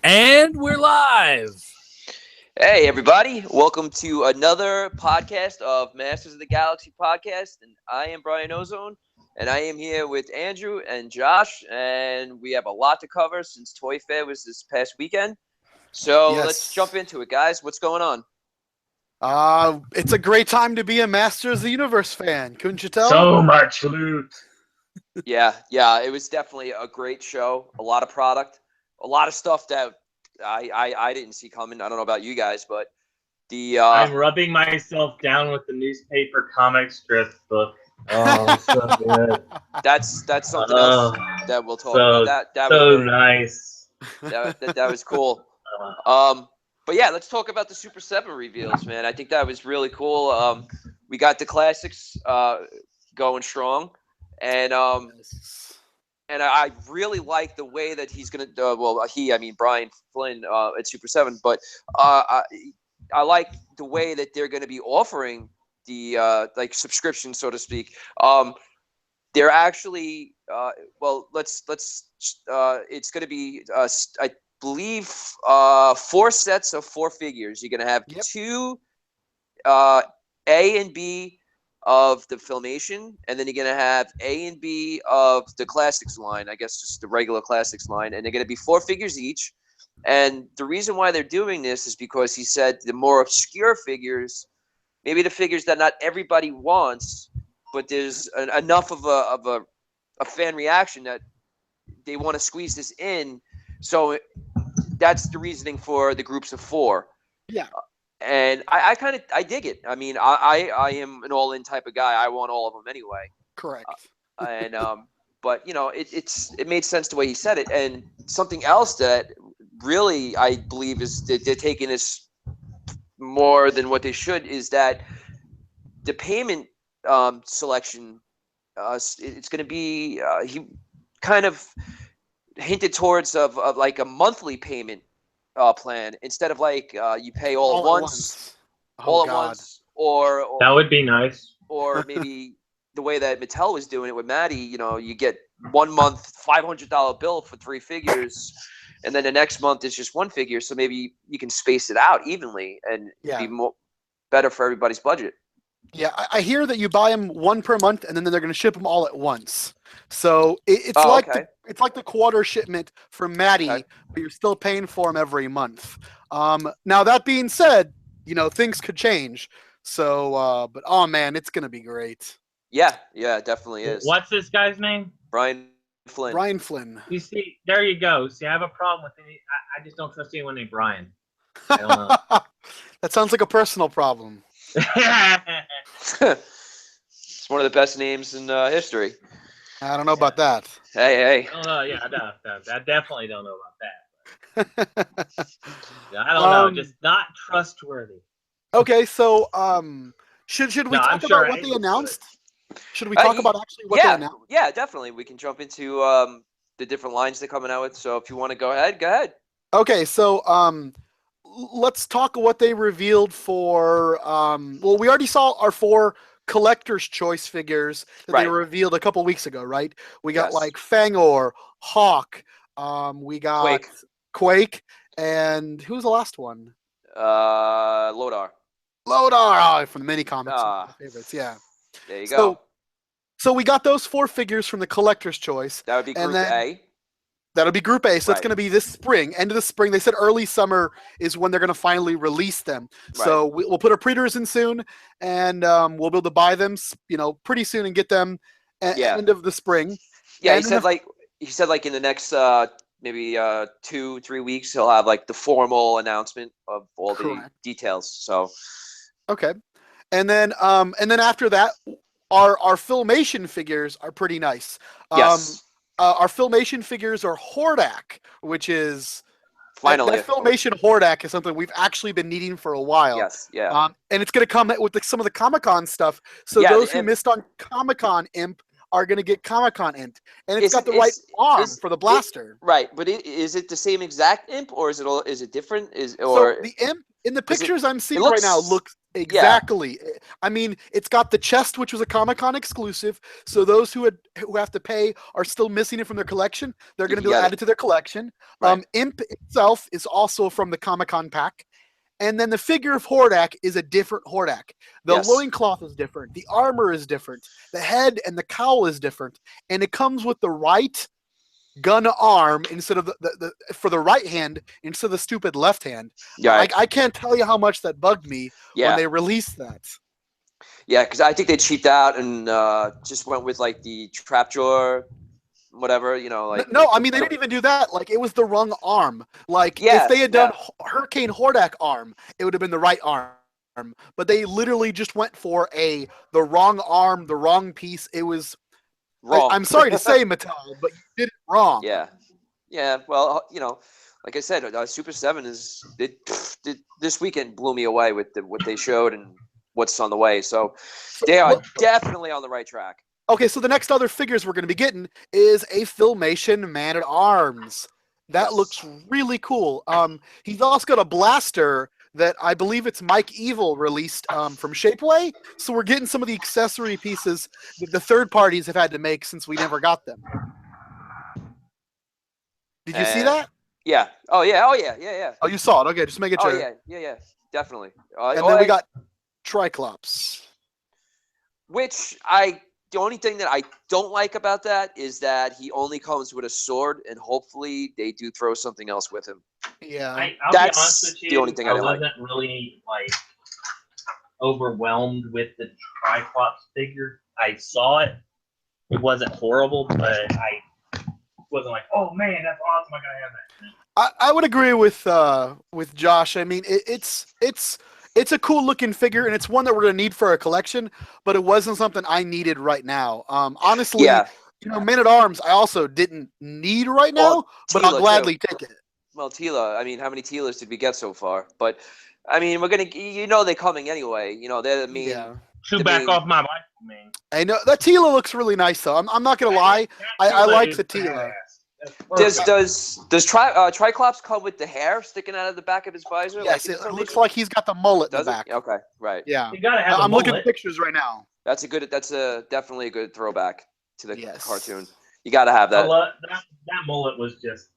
And we're live. Hey, everybody. Welcome to another podcast of Masters of the Galaxy podcast. And I am Brian Ozone, and I am here with Andrew and Josh. And we have a lot to cover since Toy Fair was this past weekend. So let's jump Yes. into it, guys. What's going on? It's a great time to be a Masters of the Universe fan. Couldn't you tell? So much loot. Yeah, it was definitely a great show. A lot of product, a lot of stuff that I didn't see coming. I don't know about you guys, but the I'm rubbing myself down with the newspaper comic strip book. Oh, so good. that's something else Oh, that we'll talk so about. That was so very nice. that was cool. Uh, But yeah, let's talk about the Super 7 reveals, man. I think that was really cool. We got the classics going strong, and I really like the way that he's gonna. I mean Brian Flynn at Super 7, but I like the way that they're gonna be offering the like subscription, so to speak. They're actually let's it's gonna be I believe 4 sets of 4 figures. You're gonna have Yep. two uh, A and B of the Filmation, and then you're gonna have A and B of the Classics line. I guess just the regular Classics line, and they're gonna be 4 figures each. And the reason why they're doing this is because he said the more obscure figures, maybe the figures that not everybody wants, but there's enough of a fan reaction that they want to squeeze this in. So that's the reasoning for the groups of 4. Yeah. And I kind of I dig it. I mean, I am an all in type of guy. I want all of them anyway. Correct. And but it made sense the way he said it. And something else that really I believe is that they're taking this more than what they should is that the payment selection. It's going to be he kind of hinted towards of like a monthly payment plan instead of like you pay all at once, Oh all at God. once, or that would be nice. or maybe the way that Mattel was doing it with Maddie. You get 1 month $500 bill for 3 figures, and then the next month it's just 1 figure. So maybe you can space it out evenly and Yeah. be better for everybody's budget. Yeah, I hear that you buy them one per month, and then they're going to ship them all at once. So it's Oh, like okay. it's like the quarter shipment for Maddie, Okay. but you're still paying for them every month. Now that being said, things could change. So, but oh man, it's going to be great. Yeah, it definitely is. What's this guy's name? Brian Flynn. Brian Flynn. You see, there you go. See, I have a problem with any. I just don't trust anyone named Brian. I don't know. That sounds like a personal problem. It's one of the best names in history. I don't know about that. Hey. Oh yeah, no, I definitely don't know about that. I don't know, just not trustworthy. Okay, so should we No, I'm talk sure about what they Angel's announced? Should we talk about actually what they announced? Yeah, definitely. We can jump into the different lines they're coming out with. So if you want to go ahead, go ahead. Okay, so let's talk what they revealed for. Well, we already saw our 4 collector's choice figures that they Right. revealed a couple weeks ago, right? We got Yes. like Fangor, Hawk, we got Quake, and who's the last one? Lodar. Lodar from the mini comics, one Ah. of my favorites. Yeah. There you So- go. So we got those 4 figures from the collector's choice. That would be and Group then- A. That'll be Group A, so it's Right. going to be this spring, end of the spring. They said early summer is when they're going to finally release them. So we'll put our pre-orders in soon, and we'll be able to buy them, pretty soon and get them Yeah. end of the spring. Yeah, he and said like in the next maybe 2-3 weeks he'll have like the formal announcement of all the Correct. details. So Okay, and then after that, our Filmation figures are pretty nice. yes, Our Filmation figures are Hordak, which is finally. that Filmation Hordak is something we've actually been needing for a while. Yes, yeah. And it's going to come with some of the Comic-Con stuff. So Yeah, those the who imp. missed on Comic-Con Imp are going to get Comic-Con Imp. And it's Is got it- the right is- arm is for the it- blaster. Right, but is it the same exact imp or is it different? So the Imp In the 'Cause pictures I'm seeing looks- right now, looks exactly. I mean, it's got the chest, which was a Comic-Con exclusive. So those who have to pay are still missing it from their collection. They're You going to can be get added to their collection. Right. Imp itself is also from the Comic-Con pack. And then the figure of Hordak is a different Hordak. The Yes. loincloth is different. The armor is different. The head and the cowl is different. And it comes with the right gun arm instead of the for the right hand instead of the stupid left hand. Yeah. I can't tell you how much that bugged me when Yeah. they released that. Yeah, because I think they cheaped out and just went with like the trap jaw, whatever, like. No, I mean they didn't even do that. Like it was the wrong arm. Like Yeah, if they had done yeah. Hurricane Hordak arm, it would have been the right arm. But they literally just went for the wrong arm, the wrong piece. It was Wrong. I'm sorry to say, Mattel, but you did it wrong. Yeah. Yeah. Well, like I said, Super 7 this weekend blew me away with what they showed and what's on the way. So they are definitely on the right track. Okay, so the next other figures we're going to be getting is a Filmation Man-at-Arms. That Yes. looks really cool. He's also got a blaster that I believe it's Mike Evil released from Shapeway. So we're getting some of the accessory pieces that the third parties have had to make since we never got them. Did you see that? Yeah. Oh yeah. Oh yeah. Yeah. Yeah. Oh, you saw it. Okay, just make it sure. Oh yeah. Yeah. Yeah. Definitely. And then we got Triclops. Which the only thing that I don't like about that is that he only comes with a sword, and hopefully they do throw something else with him. Yeah. I'll That's be honest with you, the only thing I don't like. wasn't really overwhelmed with the Triclops figure. I saw it. It wasn't horrible, but I wasn't like, oh man, that's awesome. I gotta have that. I would agree with Josh. I mean, it's a cool looking figure, and it's one that we're gonna need for a collection. But it wasn't something I needed right now. Honestly, Yeah. Man-at-Arms I also didn't need right now, Well, but I'll Tila, gladly take it. Well, Tila. I mean, how many Tilas did we get so far? But I mean, we're gonna. They're coming anyway. They're the main. Yeah. Shoot back off my bike, man. I know that Tila looks really nice though. I'm not gonna lie. I like the Tila. Does Triclops come with the hair sticking out of the back of his visor? Yes, like it looks like he's got the mullet in Does the it? back. Okay, right. Yeah. You gotta have. I'm a looking at mullet. pictures right now. That's definitely a good throwback to the Yes. cartoon. You got to have that. That mullet was just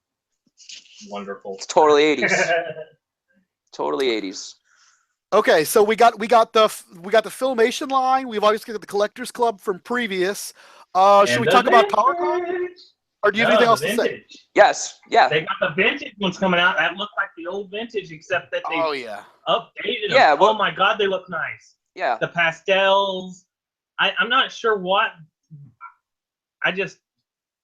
wonderful. It's totally 80s. Totally 80s. Okay, so we got the Filmation line. We've obviously got the Collectors Club from previous. Should we talk about PowerCon? Or do you have anything else to say? Yes. Yeah. They got the vintage ones coming out that look like the old vintage, except that they Yeah. updated them. Yeah, well- Oh my god, they look nice. Yeah. The pastels. I'm not sure what.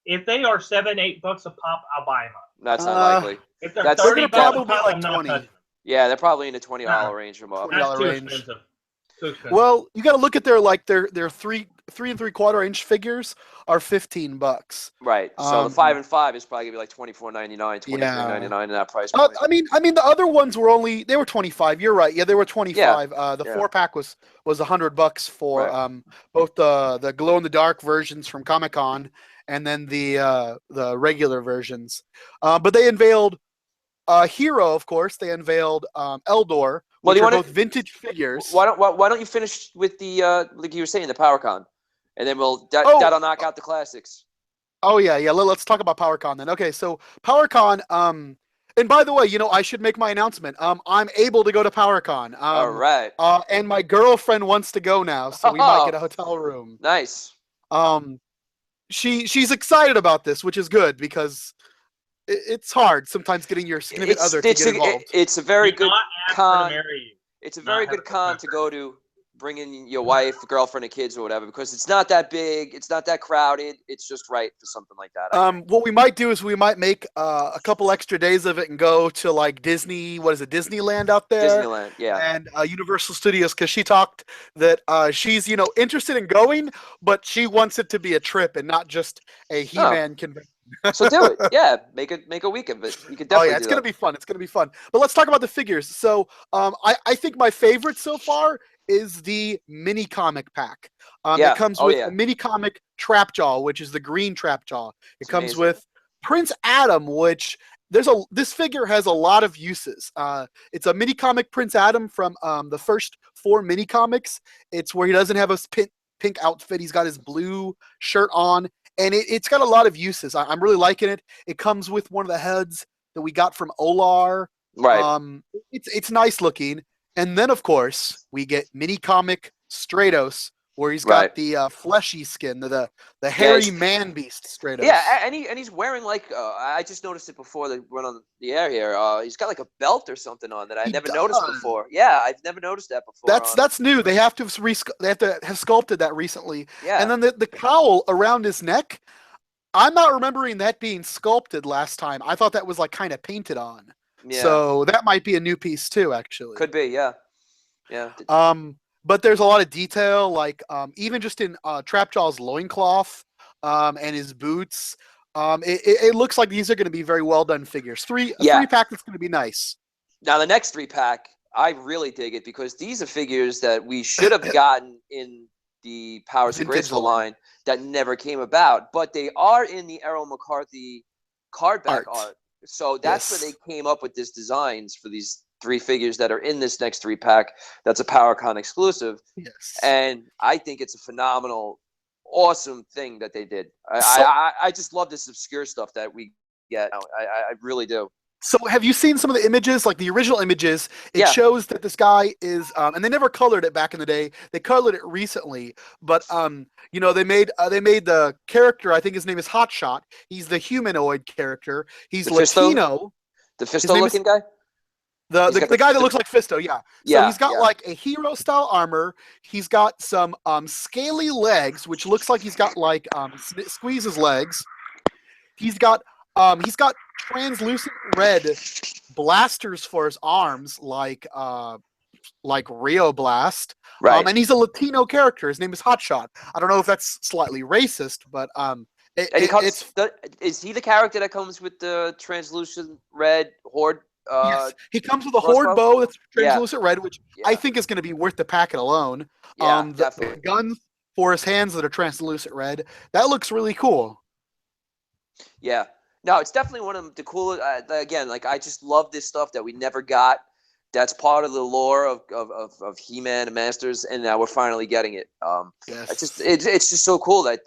If they are $7-8 a pop, I'll buy them up. That's unlikely. If they're That's- 30 They're bucks probably a pop, like I'm not 20. touching them. Yeah, they're probably in the $20 range or more. $20 That's too range. expensive. Too expensive. Well, you got to look at their 3 3/4 inch figures are $15. Right. So the 5 and 5 is probably gonna be like $24.99, $23.99 in that price point. I mean, the other ones were they were 25. You're right. Yeah, they were 25. The 4-pack was $100 for Right. both the glow in the dark versions from Comic-Con and then the regular versions. But they unveiled Hero, of course. They unveiled Eldor, Well, which you are wanna- both vintage figures. Why don't you finish with the like you were saying, the PowerCon, and then that'll knock out the classics. Oh yeah. Let's talk about PowerCon then. Okay, so PowerCon. And by the way, I should make my announcement. I'm able to go to PowerCon. All right. And my girlfriend wants to go now, so we might get a hotel room. Nice. She's excited about this, which is good because it's hard sometimes getting your significant other to get involved. It's a very Do good not ask her to con. marry you. It's a Not very have good a con to preference. go to, bring in your wife, girlfriend, and kids or whatever, because it's not that big, it's not that crowded. It's just right for something like that. What we might do is we might make a couple extra days of it and go to like Disney. What is it, Disneyland out there? Disneyland, yeah. And Universal Studios, because she talked that she's interested in going, but she wants it to be a trip and not just a He-Man convention. So do it. Yeah, make a week of it. You could definitely. Oh yeah, it's gonna be fun. It's gonna be fun. But let's talk about the figures. So I think my favorite so far is the mini comic pack. Yeah. It comes Oh, with yeah. a mini comic Trapjaw, which is the green Trapjaw. It It's comes amazing. with Prince Adam, which this figure has a lot of uses. It's a mini comic Prince Adam from the first 4 mini comics. It's where he doesn't have a pink outfit. He's got his blue shirt on, and it's got a lot of uses. I'm really liking it. It comes with one of the heads that we got from Olar. Right. It's nice looking. And then, of course, we get mini comic Stratos, where he's got the fleshy skin, the hairy man beast Stratos. Yeah, and he's wearing like I just noticed it before they went on the air here. He's got like a belt or something on that I never noticed before. Yeah, I've never noticed that before. That's new. They have to have sculpted that recently. Yeah. And then the cowl around his neck, I'm not remembering that being sculpted last time. I thought that was like kind of painted on. Yeah. So that might be a new piece too, actually. Could be, yeah. Yeah. But there's a lot of detail, like even just in Trapjaw's loincloth and his boots. It looks like these are going to be very well done figures. A 3-pack that's going to be nice. Now the next 3-pack, I really dig it because these are figures that we should have gotten in the Powers of Graceful line that never came about, but they are in the Errol McCarthy cardback art. So that's where they came up with these designs for these 3 figures that are in this next 3-pack. That's a PowerCon exclusive. Yes. And I think it's a phenomenal, awesome thing that they did. I just love this obscure stuff that we get. I really do. So have you seen some of the images, like the original images? It shows that this guy is, and they never colored it back in the day. They colored it recently, but you know, they made the character. I think his name is Hotshot. He's the humanoid character. He's the Latino. The Fisto-looking guy. The guy that looks like Fisto, yeah. So he's got like a hero style armor. He's got some scaly legs, which looks like he's got like Squeeze's legs. He's got translucent red blasters for his arms, like Rio Blast. Right. And he's a Latino character. His name is Hotshot. I don't know if that's slightly racist, but is he the character that comes with the translucent red horde? Yes, he comes with a horde bow that's translucent red, which I think is going to be worth the packet alone. Yeah, the guns for his hands that are translucent red. That looks really cool. Yeah. No, it's definitely one of the coolest. Again, like I just love this stuff that we never got. That's part of the lore of He-Man and Masters, and now we're finally getting it. Yes. It's just so cool that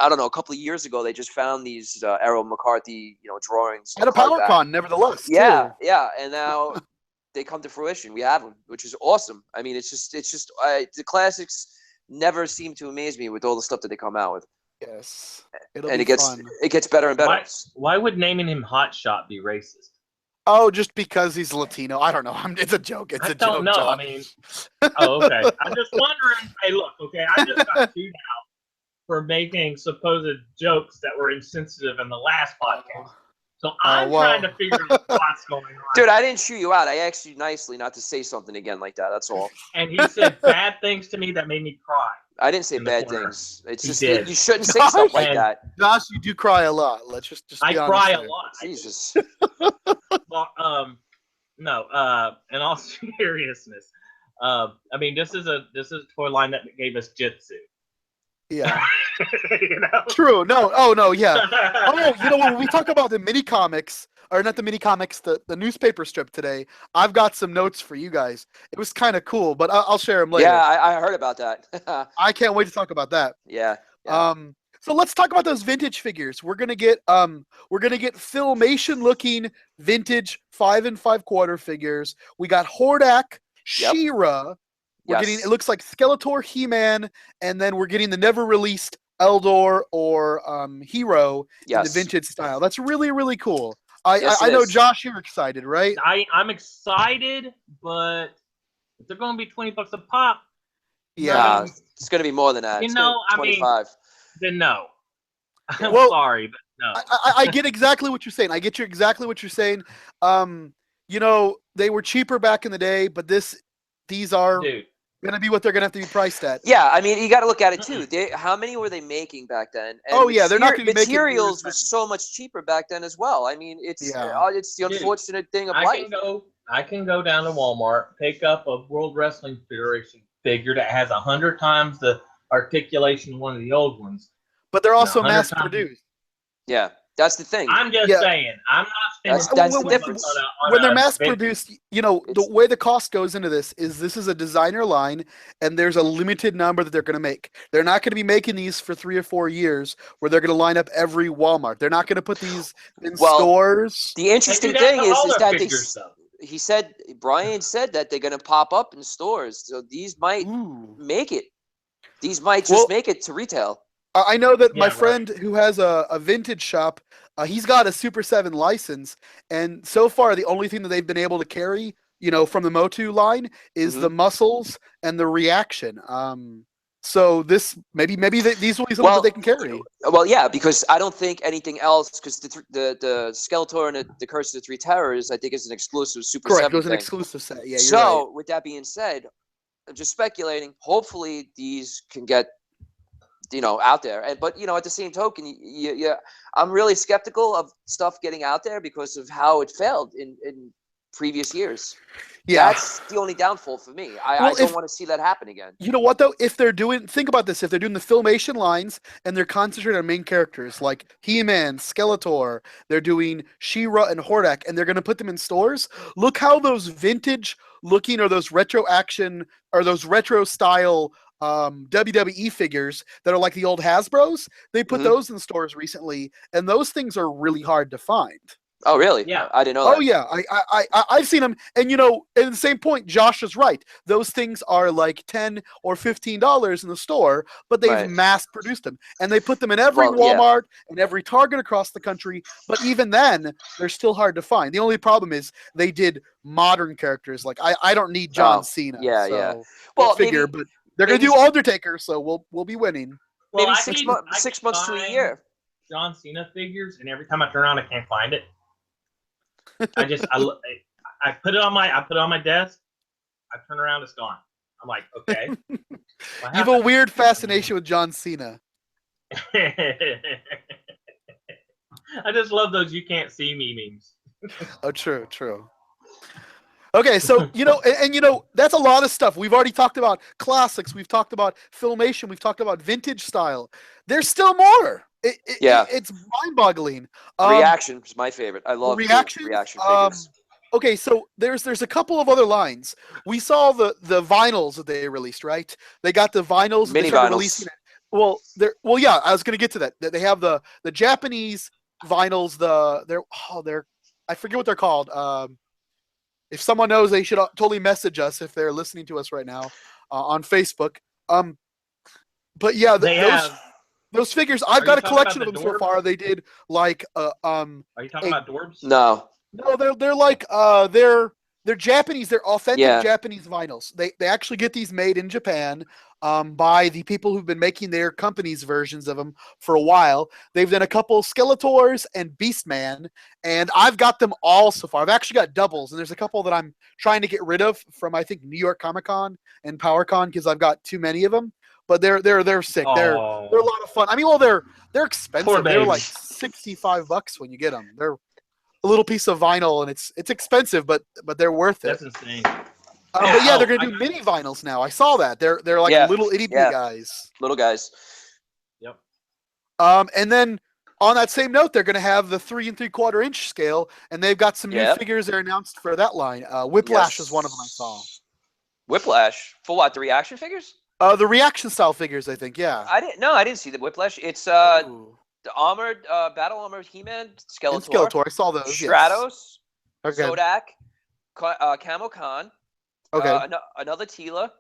I don't know. A couple of years ago, they just found these Errol McCarthy, drawings at a PowerCon, nevertheless. Yeah, too. yeah, and now they come to fruition. We have them, which is awesome. I mean, it's just the classics never seem to amaze me with all the stuff that they come out with. Yes, it gets better and better. Why would naming him Hotshot be racist? Oh, just because he's Latino. I don't know. It's a joke. I don't know. I mean, okay. I'm just wondering. Hey, look, okay. I just got chewed out for making supposed jokes that were insensitive in the last podcast. So I'm trying to figure out what's going on. Dude, I didn't chew you out. I asked you nicely not to say something again like that. That's all. And he said bad things to me that made me cry. I didn't say bad things. It's just you shouldn't say stuff like that. Josh, you do cry a lot. Let's just be honest. I cry a lot. Jesus. Well, no. In all seriousness, I mean, this is a toy line that gave us Jitsu. Yeah. True. No. Oh no. Yeah. Oh, when we talk about the mini comics, or not the mini comics, the newspaper strip today, I've got some notes for you guys. It was kind of cool, but I'll share them later. Yeah, I heard about that. I can't wait to talk about that. Yeah. So let's talk about those vintage figures. We're gonna get Filmation looking vintage 5 5/4 figures. We got Hordak, She-Ra. We're getting, it looks like Skeletor, He-Man, and then we're getting the never released Eldor or Hero in the vintage style. That's really, really cool. I know, Josh, you're excited, right? I'm excited, but if they're going to be $20 a pop, yeah, it's going to be more than that. I mean, 25. Then no. I'm well, sorry, but no. I get exactly what you're saying. I get you exactly what you're saying. They were cheaper back in the day, but these are going to be what they're going to have to be priced at. Yeah, I mean, you got to look at it too. How many were they making back then? And they're not going to be making materials was so much cheaper back then as well. I mean, it's the unfortunate thing of life. I can go down to Walmart, pick up a World Wrestling Federation figure that has 100 times the articulation of one of the old ones. But they're also mass produced. Yeah. That's the thing. I'm just saying. I'm not saying That's the difference. When they're mass produced, the way the cost goes into this is a designer line, and there's a limited number that they're going to make. They're not going to be making these for 3 or 4 years, where they're going to line up every Walmart. They're not going to put these in stores. The interesting thing is that figures, Brian said that they're going to pop up in stores, so these might make it. These might just make it to retail. I know that my friend who has a vintage shop, he's got a Super 7 license, and so far the only thing that they've been able to carry, from the Motu line is the muscles and the reaction. So this maybe these will be something that they can carry. Well, yeah, because I don't think anything else, because the Skeletor and the Curse of the Three Terrors, I think is an exclusive Super 7 Correct, it was an exclusive set. Yeah, you're right. With that being said, I'm just speculating. Hopefully, these can get out there. But at the same token, I'm really skeptical of stuff getting out there because of how it failed in previous years. Yeah, that's the only downfall for me. I don't want to see that happen again. You know what though? Think about this. If they're doing the Filmation lines and they're concentrating on main characters like He-Man, Skeletor, they're doing She-Ra and Hordak, and they're going to put them in stores. Look how those vintage looking or those retro action or those retro style WWE figures that are like the old Hasbros, they put those in stores recently, and those things are really hard to find. Oh, really? Yeah. I didn't know that. Oh, yeah. I've seen them. And, at the same point, Josh is right. Those things are like $10 or $15 in the store, but they've mass-produced them. And they put them in every Walmart and every Target across the country. But even then, they're still hard to find. The only problem is they did modern characters. Like, I don't need John Cena. Yeah. Well, figure, but they're going to do Undertaker, so we'll be winning. Well, maybe 6 months to a year. John Cena figures, and every time I turn around, I can't find it. I put it on my desk. I turn around, it's gone. I'm like, okay. You have a weird fascination with John Cena. I just love those "you can't see me" memes. Oh, true. Okay, so that's a lot of stuff. We've already talked about classics. We've talked about Filmation. We've talked about vintage style. There's still more. It's mind-boggling. Reaction is my favorite. I love reaction figures. Okay, so there's a couple of other lines. We saw the vinyls that they released, right? They got the vinyls. Mini vinyls. Yeah, I was going to get to that. They have the Japanese vinyls. I forget what they're called. If someone knows, they should totally message us if they're listening to us right now on Facebook. But yeah, those figures, I've got a collection of them so far. They did like Are you talking about Dorbs? No, they're like they're Japanese. They're authentic Japanese vinyls. They actually get these made in Japan by the people who've been making their company's versions of them for a while. They've done a couple Skeletors and Beastman, and I've got them all so far. I've actually got doubles, and there's a couple that I'm trying to get rid of from I think New York Comic Con and PowerCon because I've got too many of them. But they're sick. They're a lot of fun. I mean, well, they're expensive. They're like $65 when you get them. They're a little piece of vinyl, and it's expensive, but they're worth it. That's insane. But yeah, they're gonna do mini vinyls now. I saw that. They're like little itty bitty guys. Little guys. Yep. And then on that same note, they're gonna have the 3 3/4 inch scale, and they've got some new figures they're announced for that line. Whiplash is one of them I saw. Whiplash for what? The reaction figures? The reaction style figures, I think. Yeah. I didn't see the Whiplash. It's the armored, battle armored He-Man, Skeletor. I saw those. Stratos, yes. Okay. Zodak, Camo Khan. Okay. Another Tila.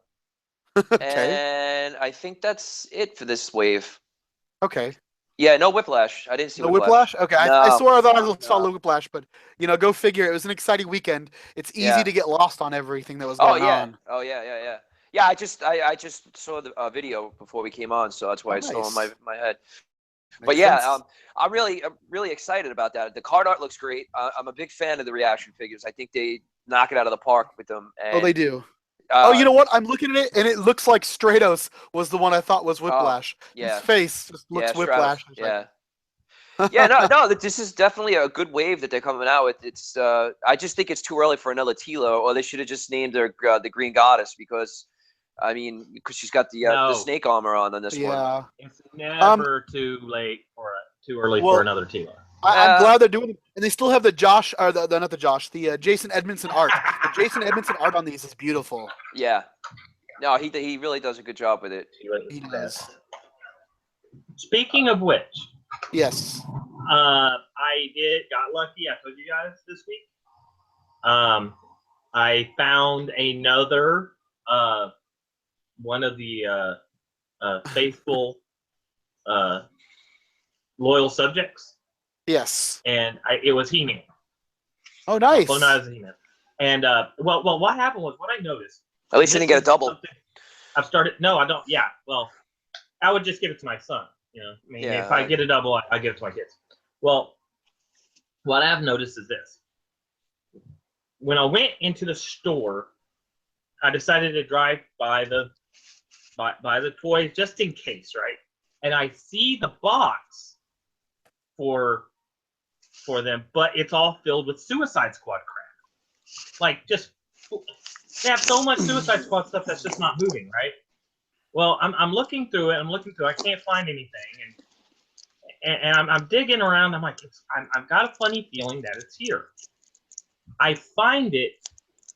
Okay. And I think that's it for this wave. Okay. Yeah, no Whiplash. I didn't see Whiplash. Okay. No. I swear I thought I saw Whiplash, but go figure. It was an exciting weekend. It's easy to get lost on everything that was going on. Oh yeah. Yeah, I just saw the video before we came on, so that's why it's still in my head. But yeah, I'm really excited about that. The card art looks great. I'm a big fan of the reaction figures. I think they knock it out of the park with them. And, they do. You know what? I'm looking at it, and it looks like Stratos was the one I thought was Whiplash. His face just looks Whiplash. Yeah. No. This is definitely a good wave that they're coming out with. It's I just think it's too early for another Tila, or they should have just named her the Green Goddess because she's got the snake armor on this one. It's never too late or too early for another Tila. I'm glad they're doing it, and they still have the Josh, or the Jason Edmondson art. The Jason Edmondson art on these is beautiful. Yeah. No, he really does a good job with it. He does. Speaking of which, yes, I got lucky. I told you guys this week. I found another one of the faithful loyal subjects. Yes. And it was He-Man. Oh, nice. Oh, no, it was He-Man. And well, what happened was what I noticed. At least you didn't get a double. I've started. No, I don't. Yeah. Well, I would just give it to my son. You know, I mean, if I get a double, I give it to my kids. Well, what I've noticed is this. When I went into the store, I decided to drive by the toys just in case, right? And I see the box for them, but it's all filled with Suicide Squad crap. Like, just they have so much Suicide Squad stuff that's just not moving, right? Well, I'm looking through it. I can't find anything, and I'm digging around. I'm like, I've got a funny feeling that it's here. I find it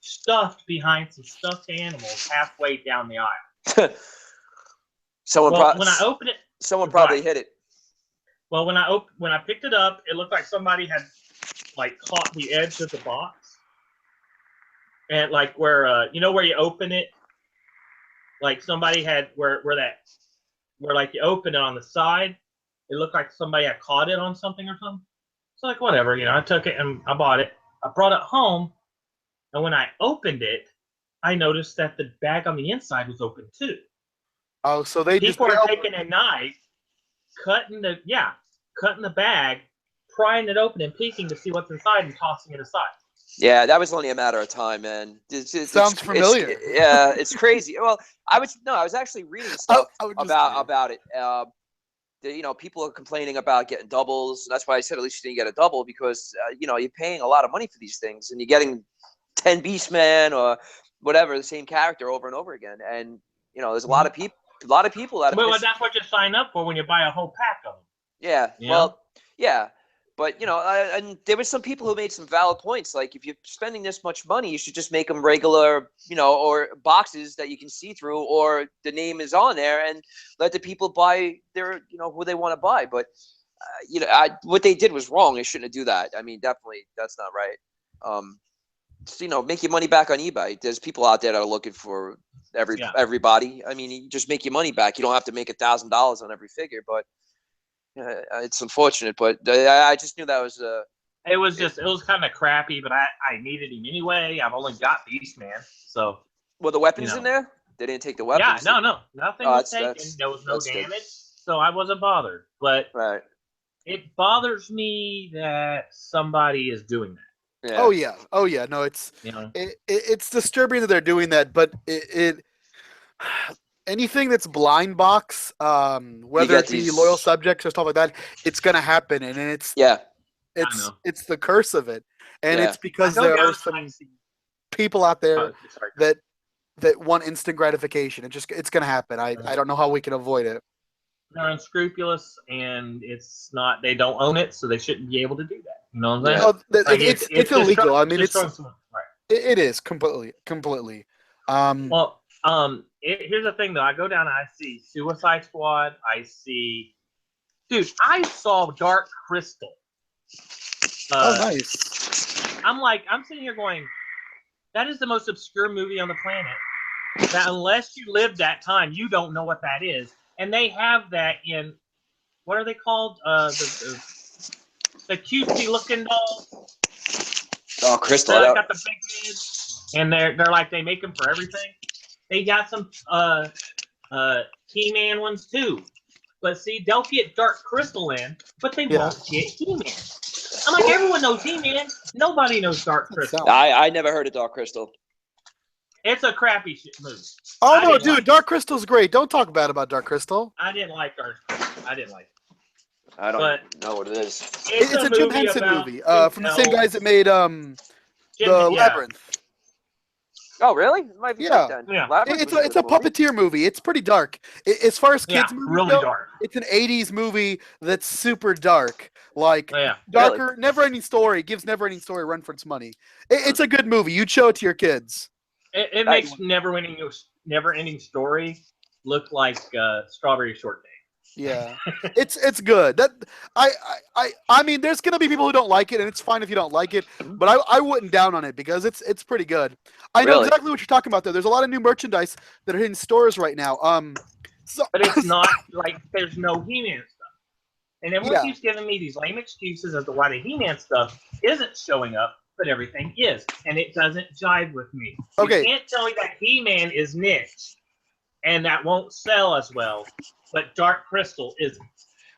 stuffed behind some stuffed animals halfway down the aisle. When I opened it, someone probably hit it. Well, when I picked it up, it looked like somebody had like caught the edge of the box, and like where where you open it, like somebody had where like you open it on the side, it looked like somebody had caught it on something or something. So like whatever, I took it and I bought it. I brought it home, and when I opened it, I noticed that the bag on the inside was open too. Oh, so people are taking a knife, cutting the bag, prying it open and peeking to see what's inside and tossing it aside. Yeah, that was only a matter of time, man. Sounds familiar. It's crazy. Well, I was actually reading stuff about it. People are complaining about getting doubles. That's why I said at least you didn't get a double because you're paying a lot of money for these things and you're getting 10 Beastmen or whatever, the same character over and over again. And there's a lot of people that. Well, that's what you sign up for when you buy a whole pack of them. Yeah. Well, yeah. But, and there were some people who made some valid points. Like, if you're spending this much money, you should just make them regular, or boxes that you can see through, or the name is on there, and let the people buy their, who they want to buy. But, what they did was wrong. They shouldn't do that. I mean, definitely, that's not right. Make your money back on eBay. There's people out there that are looking for everybody. I mean, you just make your money back. You don't have to make $1,000 on every figure, but. It's unfortunate, but I just knew that was. It was kind of crappy, but I needed him anyway. I've only got Beastman, so. Were the weapons in there? They didn't take the weapons. Yeah, no, nothing was taken. There was no damage, so I wasn't bothered. But it bothers me that somebody is doing that. Yeah. Oh yeah. No, it's it's disturbing that they're doing that, but it anything that's blind box, whether it be loyal subjects or stuff like that, it's gonna happen, and it's the curse of it, and it's because there are some people out there that want instant gratification. It's gonna happen. I don't know how we can avoid it. They're unscrupulous, and it's not. They don't own it, so they shouldn't be able to do that. You know what I'm saying? It's illegal. I mean, it is completely. Here's the thing, though. I go down and I see Suicide Squad. I saw Dark Crystal. Nice. I'm sitting here going, that is the most obscure movie on the planet. That unless you lived that time, you don't know what that is. And they have that in, what are they called? The cutesy looking dolls. Oh, Crystal. They got the big heads, and they're like they make them for everything. They got some He-Man ones too, but see, they'll get Dark Crystal in, but they won't get He-Man. I'm like, everyone knows He-Man. Nobody knows Dark Crystal. I never heard of Dark Crystal. It's a crappy movie. Oh no, dude, Dark Crystal's great. Don't talk bad about Dark Crystal. I didn't like Dark Crystal. I didn't like it. I don't know what it is. It's a Jim Henson movie from the same guys that made the Labyrinth. Oh, really? It might be Yeah. good then. Yeah. Labyrinth It's was a good movie. puppeteer movie. It's pretty dark. As far as kids movies really go, dark. it's an '80s movie that's super dark. Like Yeah. darker, never-ending story. Gives never-ending story a run for its money. It's a good movie. You'd show it to your kids. It makes never-ending story look like Strawberry Shortcake. Yeah, it's good. That I mean, there's gonna be people who don't like it, and it's fine if you don't like it. But I wouldn't down on it because it's pretty good. I know Really? exactly what you're talking about. Though there's a lot of new merchandise that are in stores right now. So But it's not like there's no He-Man stuff. And everyone Yeah. keeps giving me these lame excuses as to why the He-Man stuff isn't showing up, but everything is. And it doesn't jive with me. Okay. You can't tell me that He-Man is niche and that won't sell as well, but Dark Crystal isn't.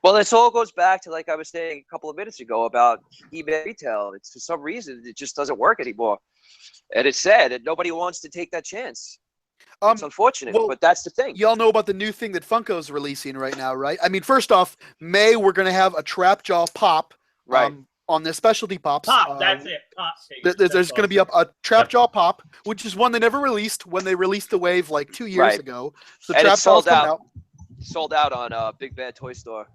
Well, this all goes back to, like I was saying a couple of minutes ago, about eBay retail. It's for some reason it just doesn't work anymore, and it's sad that nobody wants to take that chance. It's unfortunate, well, but that's the thing. y'all know about the new thing that Funko's releasing right now, right? I mean, first off, May we're gonna have a Trapjaw pop, Right. on their specialty pops. Pop, that's it. Pop. There's going to be a Trapjaw pop, which is one they never released when they released the wave like 2 years Right. ago. So And it's sold Trapjaw's coming out. Sold out on Big Bad Toy Store.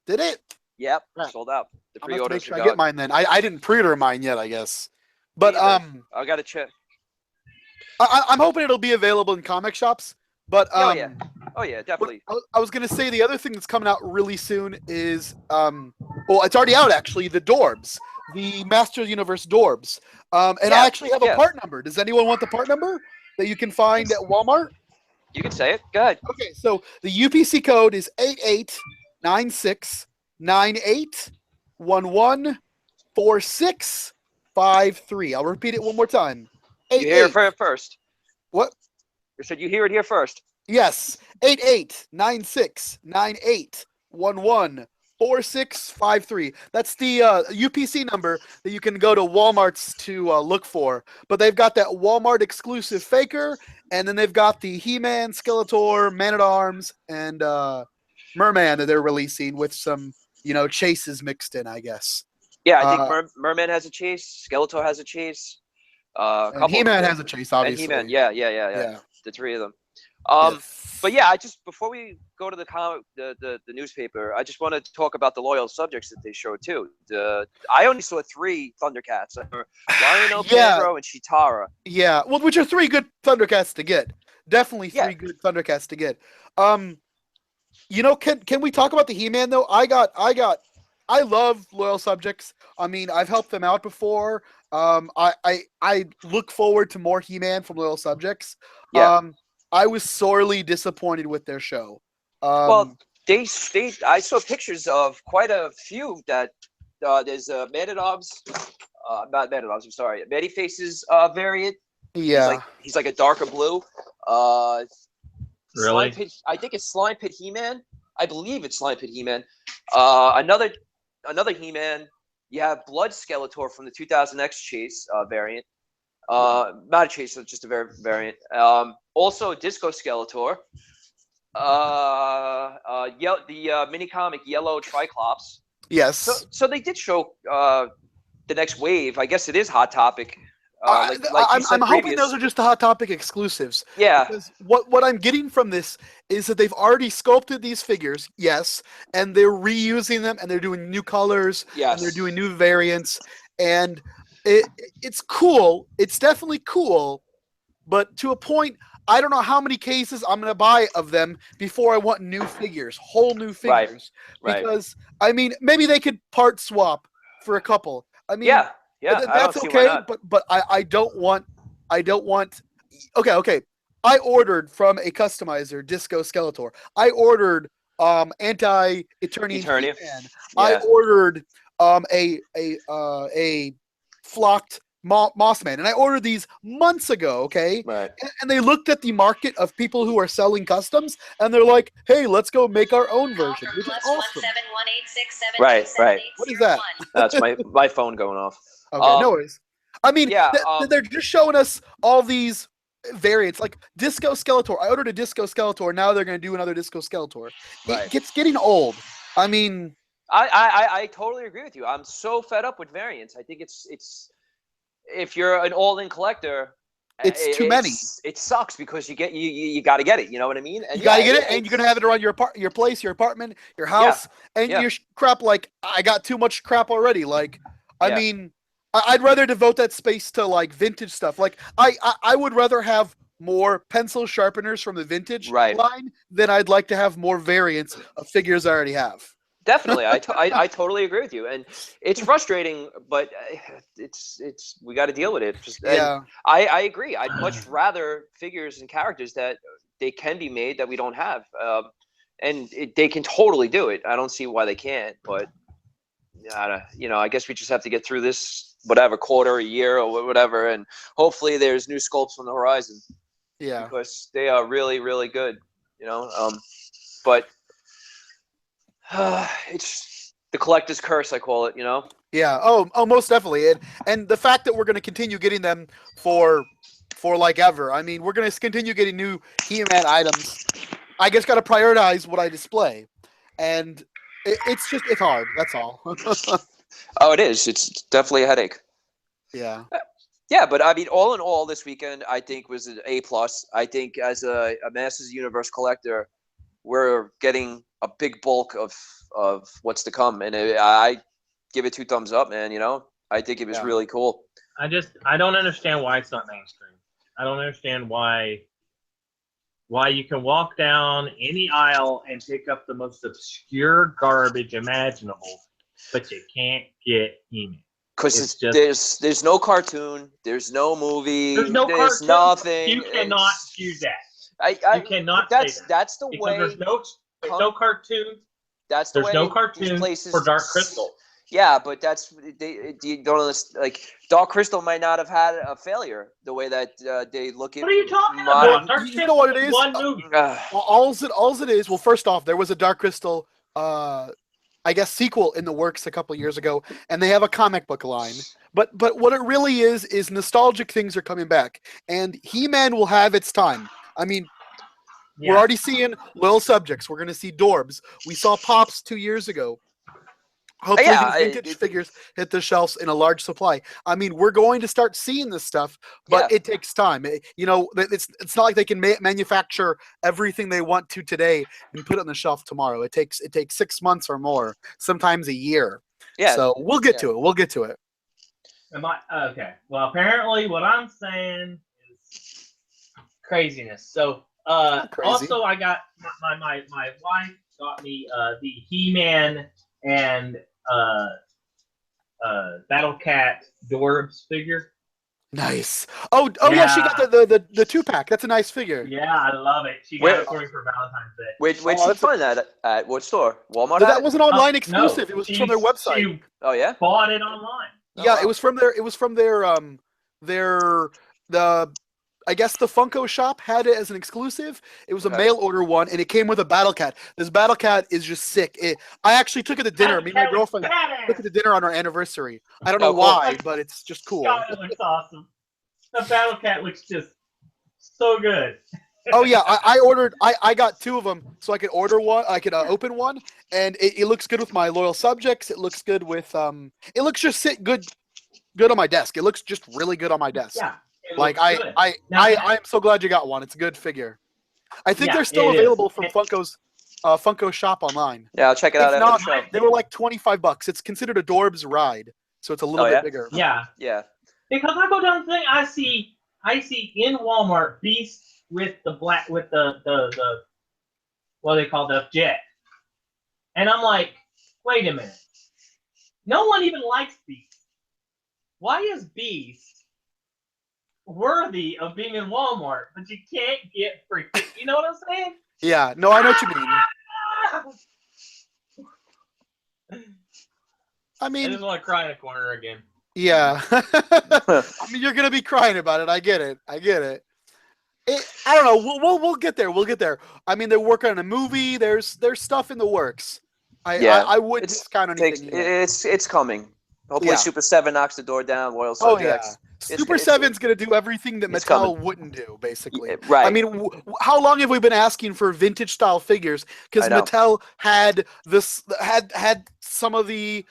Did it? Yep, Right. sold out. The I'm gonna have to make pre-orders sure are I gone. get mine then. I didn't pre-order mine yet, I guess. But Either. I gotta check. I'm hoping it'll be available in comic shops. But Oh yeah, definitely. I was gonna say the other thing that's coming out really soon is well, it's already out actually. The Dorbs, the Masters Universe Dorbs, and Yeah, I actually have a part number. Does anyone want the part number that you can find at Walmart? You can say it. Go ahead. Okay, so the UPC code is 889698114653. I'll repeat it one more time. You hear it first. What? You said you hear it here first. Yes, 889698114653. That's the UPC number that you can go to Walmart's to look for. But they've got that Walmart exclusive Faker, and then they've got the He-Man, Skeletor, Man-at-Arms, and Merman that they're releasing with some, chases mixed in, I guess. Yeah, I think Merman has a chase. Skeletor has a chase. And He-Man has a chase, obviously. And He-Man, yeah. The three of them. Yes. But yeah, before we go to the newspaper, I just want to talk about the loyal subjects that they showed too. I only saw 3 Thundercats: Lion-O, Pandro, and Chitara. Yeah, well, which are 3 good Thundercats to get. Definitely 3 good Thundercats to get. Can we talk about the He-Man though? I love loyal subjects. I mean, I've helped them out before. I look forward to more He-Man from loyal subjects. Yeah. I was sorely disappointed with their show. Well, I saw pictures of quite a few that there's a Man-at-Arms, not Man-at-Arms, I'm sorry, Many-Faces variant. Yeah. He's like a darker blue. Really? I think it's Slime Pit He-Man. I believe it's Slime Pit He-Man. Another He-Man. You have Blood Skeletor from the 2000X Chase variant. Not a chase, just a variant. Also, Disco Skeletor. The mini comic Yellow Triclops. Yes. So they did show the next wave. I guess it is Hot Topic. I'm hoping those are just the Hot Topic exclusives. Yeah. Because what I'm getting from this is that they've already sculpted these figures, yes, and they're reusing them, and they're doing new colors, and they're doing new variants, and it's cool. It's definitely cool, but to a point, I don't know how many cases I'm going to buy of them before I want new figures, whole new figures. Right. Because, I mean, maybe they could part swap for a couple. I mean, yeah, that's okay, but I don't want. Okay. I ordered from a customizer Disco Skeletor. I ordered Anti-Eternian He-Man. I ordered a flocked Mossman, and I ordered these months ago. Okay, right. And they looked at the market of people who are selling customs, and they're like, "Hey, let's go make our own version," which is awesome. Right. What is that? That's my phone going off. Okay, no worries. I mean, they're just showing us all these variants, like Disco Skeletor. I ordered a Disco Skeletor. Now they're going to do another Disco Skeletor. Right. It's getting old. I mean, I totally agree with you. I'm so fed up with variants. I think it's if you're an all-in collector, It's too many. It sucks because you got to get it. You know what I mean? And you gotta get it, and you're gonna have it around your place, your apartment, your house, and your crap. Like, I got too much crap already. Like, I mean, I'd rather devote that space to like vintage stuff. Like, I would rather have more pencil sharpeners from the vintage line than I'd like to have more variants of figures I already have. Definitely, I totally agree with you, and it's frustrating, but it's we got to deal with it. I agree. I'd much rather figures and characters that they can be made that we don't have, and they can totally do it. I don't see why they can't, but I guess we just have to get through this whatever quarter, a year, or whatever, and hopefully there's new sculpts on the horizon. Yeah, because they are really, really good. But. It's the collector's curse, I call it. Yeah. Oh, most definitely. And the fact that we're going to continue getting them for like ever. I mean, we're going to continue getting new He-Man items. I just got to prioritize what I display, and it's hard. That's all. Oh, it is. It's definitely a headache. Yeah. Yeah, but I mean, all in all, this weekend I think was an A+. I think as a Masters of the Universe collector, we're getting a big bulk of what's to come, and I give it 2 thumbs up, man. I think it was really cool. I don't understand why it's not mainstream. I don't understand why you can walk down any aisle and pick up the most obscure garbage imaginable, but you can't get He-Man. Because there's no cartoon, there's no movie, there's cartoon. Nothing. You cannot do that. You cannot say that. That's the because way. There's no cartoon. That's the way. There's no cartoon for Dark Crystal. Yeah, but you don't understand. Like, Dark Crystal might not have had a failure the way that they look at. What are you talking about? Dark you know what it is? One movie. All it is. Well, first off, there was a Dark Crystal, I guess, sequel in the works a couple years ago, and they have a comic book line. But what it really is nostalgic things are coming back, and He-Man will have its time. I mean, we're already seeing Loyal Subjects. We're going to see Dorbs. We saw Pops 2 years ago. Hopefully these vintage figures hit the shelves in a large supply. I mean, we're going to start seeing this stuff, but it takes time. It's not like they can manufacture everything they want to today and put it on the shelf tomorrow. It takes 6 months or more, sometimes a year. Yeah. So we'll get to it. We'll get to it. Okay. Well, apparently what I'm saying is craziness. So also I got my wife got me the He-Man and Battle Cat Dorbs figure. Nice. Oh yeah, she got the 2-pack. That's a nice figure. Yeah, I love it. She got it for me for Valentine's Day. Where'd she find that at? What store? Walmart? That was an online exclusive. It was from their website. She bought it online. Yeah, it was from their I guess the Funko shop had it as an exclusive. It was a mail order one, and it came with a Battle Cat. This Battle Cat is just sick. I actually took it to dinner. Me and my girlfriend took it to dinner on our anniversary. I don't know why, but it's just cool. God, it looks awesome. The Battle Cat looks just so good. Oh yeah, I got 2 of them so I could order one. I could open one, and it looks good with my Loyal Subjects. It looks good with It looks just good on my desk. It looks just really good on my desk. Yeah. Like I am so glad you got one. It's a good figure. I think they're still available from Funko's Funko shop online. Yeah, I'll check it out after the show. They were like $25. It's considered a Dorbs ride, so it's a little bit bigger. Yeah. Because I go down the thing, I see in Walmart Beast with the black with the what do they call the jet, and I'm like, wait a minute, no one even likes Beast. Why is Beast worthy of being in Walmart, but you can't get free? You know what I'm saying? Yeah, no, I know what you mean. I just want to cry in a corner again. Yeah. I mean, you're gonna be crying about it. I get it. I don't know. We'll get there. We'll get there. I mean, they're working on a movie. There's stuff in the works. I wouldn't discount anything. It's coming. Hopefully, Super 7 knocks the door down. Loyal Subjects. Super 7's going to do everything that Mattel wouldn't do, basically. Right. I mean, how long have we been asking for vintage style figures? Because Mattel had some of the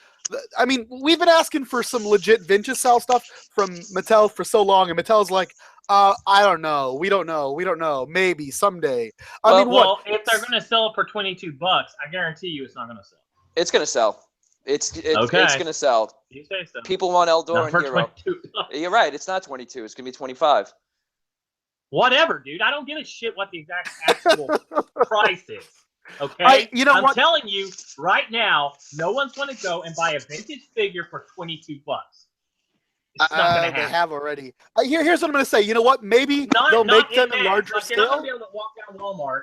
I mean, we've been asking for some legit vintage style stuff from Mattel for so long, and Mattel's like, I don't know. We don't know. Maybe someday. Well, if they're going to sell it for $22, I guarantee you it's not going to sell. It's going to sell. It's Okay. It's going to sell. You say so. People want Eldor Not and for Hero. $22. You're right. It's not 22. It's going to be 25. Whatever, dude. I don't give a shit what the exact actual price is. Okay? I'm telling you right now, no one's going to go and buy a vintage figure for $22. It's not going to happen. They have already. Here's what I'm going to say. You know what? Maybe they'll make them in larger scale. You're not going to be able to walk down Walmart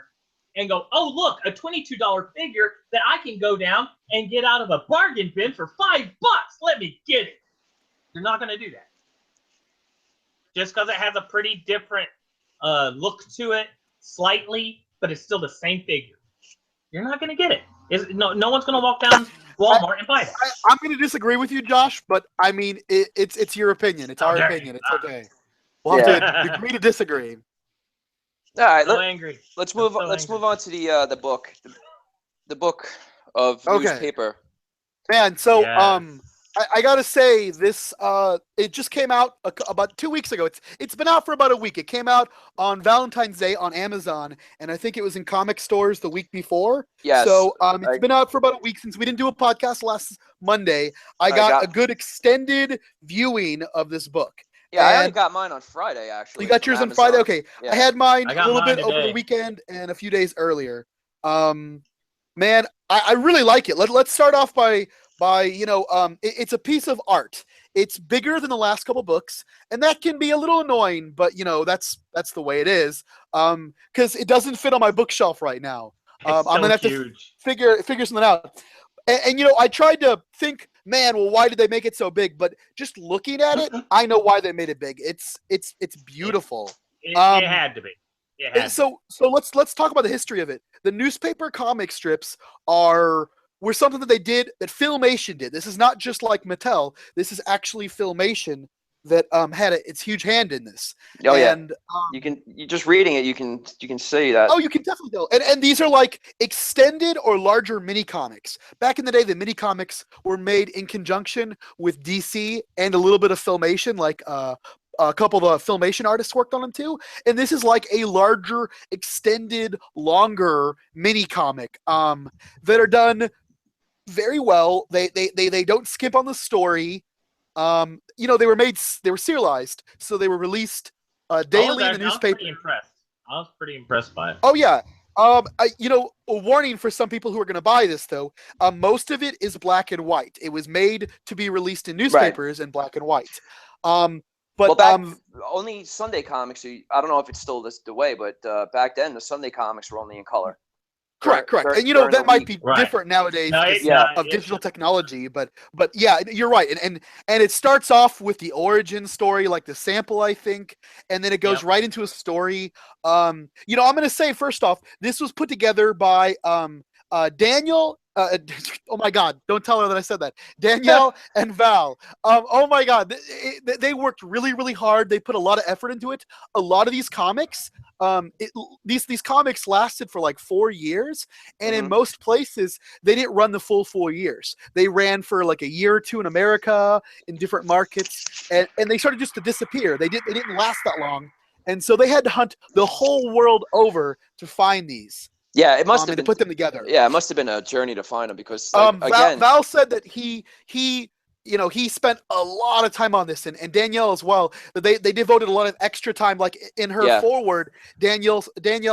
and go, oh, look, a $22 figure that I can go down and get out of a bargain bin for $5. Let me get it. You're not going to do that. Just because it has a pretty different look to it, slightly, but it's still the same figure. You're not going to get it. No one's going to walk down Walmart and buy that. I'm going to disagree with you, Josh, but I mean, it's your opinion. It's our opinion. It's okay. We'll have to agree to disagree. All right, angry. Let's move on to the book. The book of newspaper. Man, so I gotta say this. It just came out about 2 weeks ago. It's been out for about a week. It came out on Valentine's Day on Amazon, and I think it was in comic stores the week before. Yes. So it's been out for about a week since we didn't do a podcast last Monday. I got a good extended viewing of this book. Yeah, I only got mine on Friday, actually. You got yours on Friday? Okay. Yeah. I had mine a little bit today. over the weekend and a few days earlier. Man, I really like it. Let's start off by it's a piece of art. It's bigger than the last couple books, and that can be a little annoying, but that's the way it is. Because it doesn't fit on my bookshelf right now. I'm gonna have to figure something out. And I tried to think, man, well, why did they make it so big? But just looking at it, I know why they made it big. It's beautiful. It had to be. So let's talk about the history of it. The newspaper comic strips were something that Filmation did. This is not just like Mattel. This is actually Filmation that had its huge hand in this. Oh, and you just reading it, you can see that. Oh, you can definitely tell. And these are like extended or larger mini comics. Back in the day, the mini comics were made in conjunction with DC and a little bit of Filmation, like a couple of the Filmation artists worked on them too. And this is like a larger, extended, longer mini comic that are done very well. They don't skip on the story. They were serialized, so they were released daily in the newspaper. I was pretty impressed by it. Oh yeah. A warning for some people who are going to buy this though. Most of it is black and white. It was made to be released in newspapers in black and white. Only Sunday comics. I don't know if it's still the way, but back then the Sunday comics were only in color. Correct. And that might be different nowadays of digital technology, but yeah, you're right. And it starts off with the origin story, like the sample, I think, and then it goes right into a story. I'm going to say first off, this was put together by Daniel. Oh my God! Don't tell her that I said that. Danielle and Val. Oh my God! They worked really, really hard. They put a lot of effort into it. A lot of these comics, these comics lasted for like 4 years, and in most places they didn't run the full 4 years. They ran for like a year or two in America, in different markets, and they started just to disappear. They didn't last that long, and so they had to hunt the whole world over to find these. Yeah, it must have been to put them together. Yeah, it must have been a journey to find them because Val said that he spent a lot of time on this, and Danielle as well. That they devoted a lot of extra time. Like in her foreword, Danielle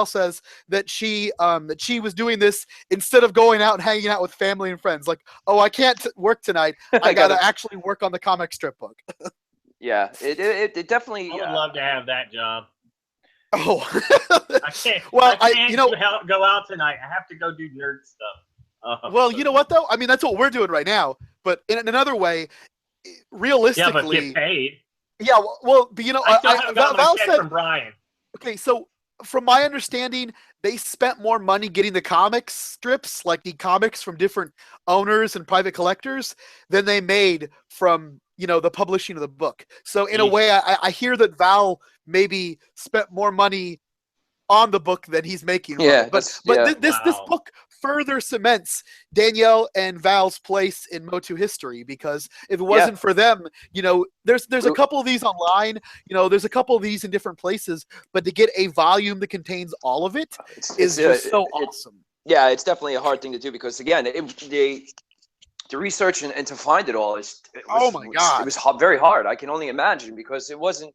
says that she was doing this instead of going out and hanging out with family and friends. Like, oh, I can't work tonight. I gotta actually work on the comic strip book. Yeah, it definitely. I would love to have that job. Oh, I can't. Well, I can't go out tonight. I have to go do nerd stuff. Well, you know what though? I mean, that's what we're doing right now. But in another way, realistically, but get paid. Yeah, well, but I still haven't got my check from Brian. Okay, so from my understanding, they spent more money getting the comic strips, like the comics from different owners and private collectors, than they made from the publishing of the book. So in a way, I hear that Val maybe spent more money on the book than he's making. Yeah, but this book further cements Danielle and Val's place in Motu history, because if it wasn't for them, there's a couple of these online, there's a couple of these in different places, but to get a volume that contains all of it is just so awesome. Yeah, it's definitely a hard thing to do because again, to research and to find it all it was very hard. I can only imagine because it wasn't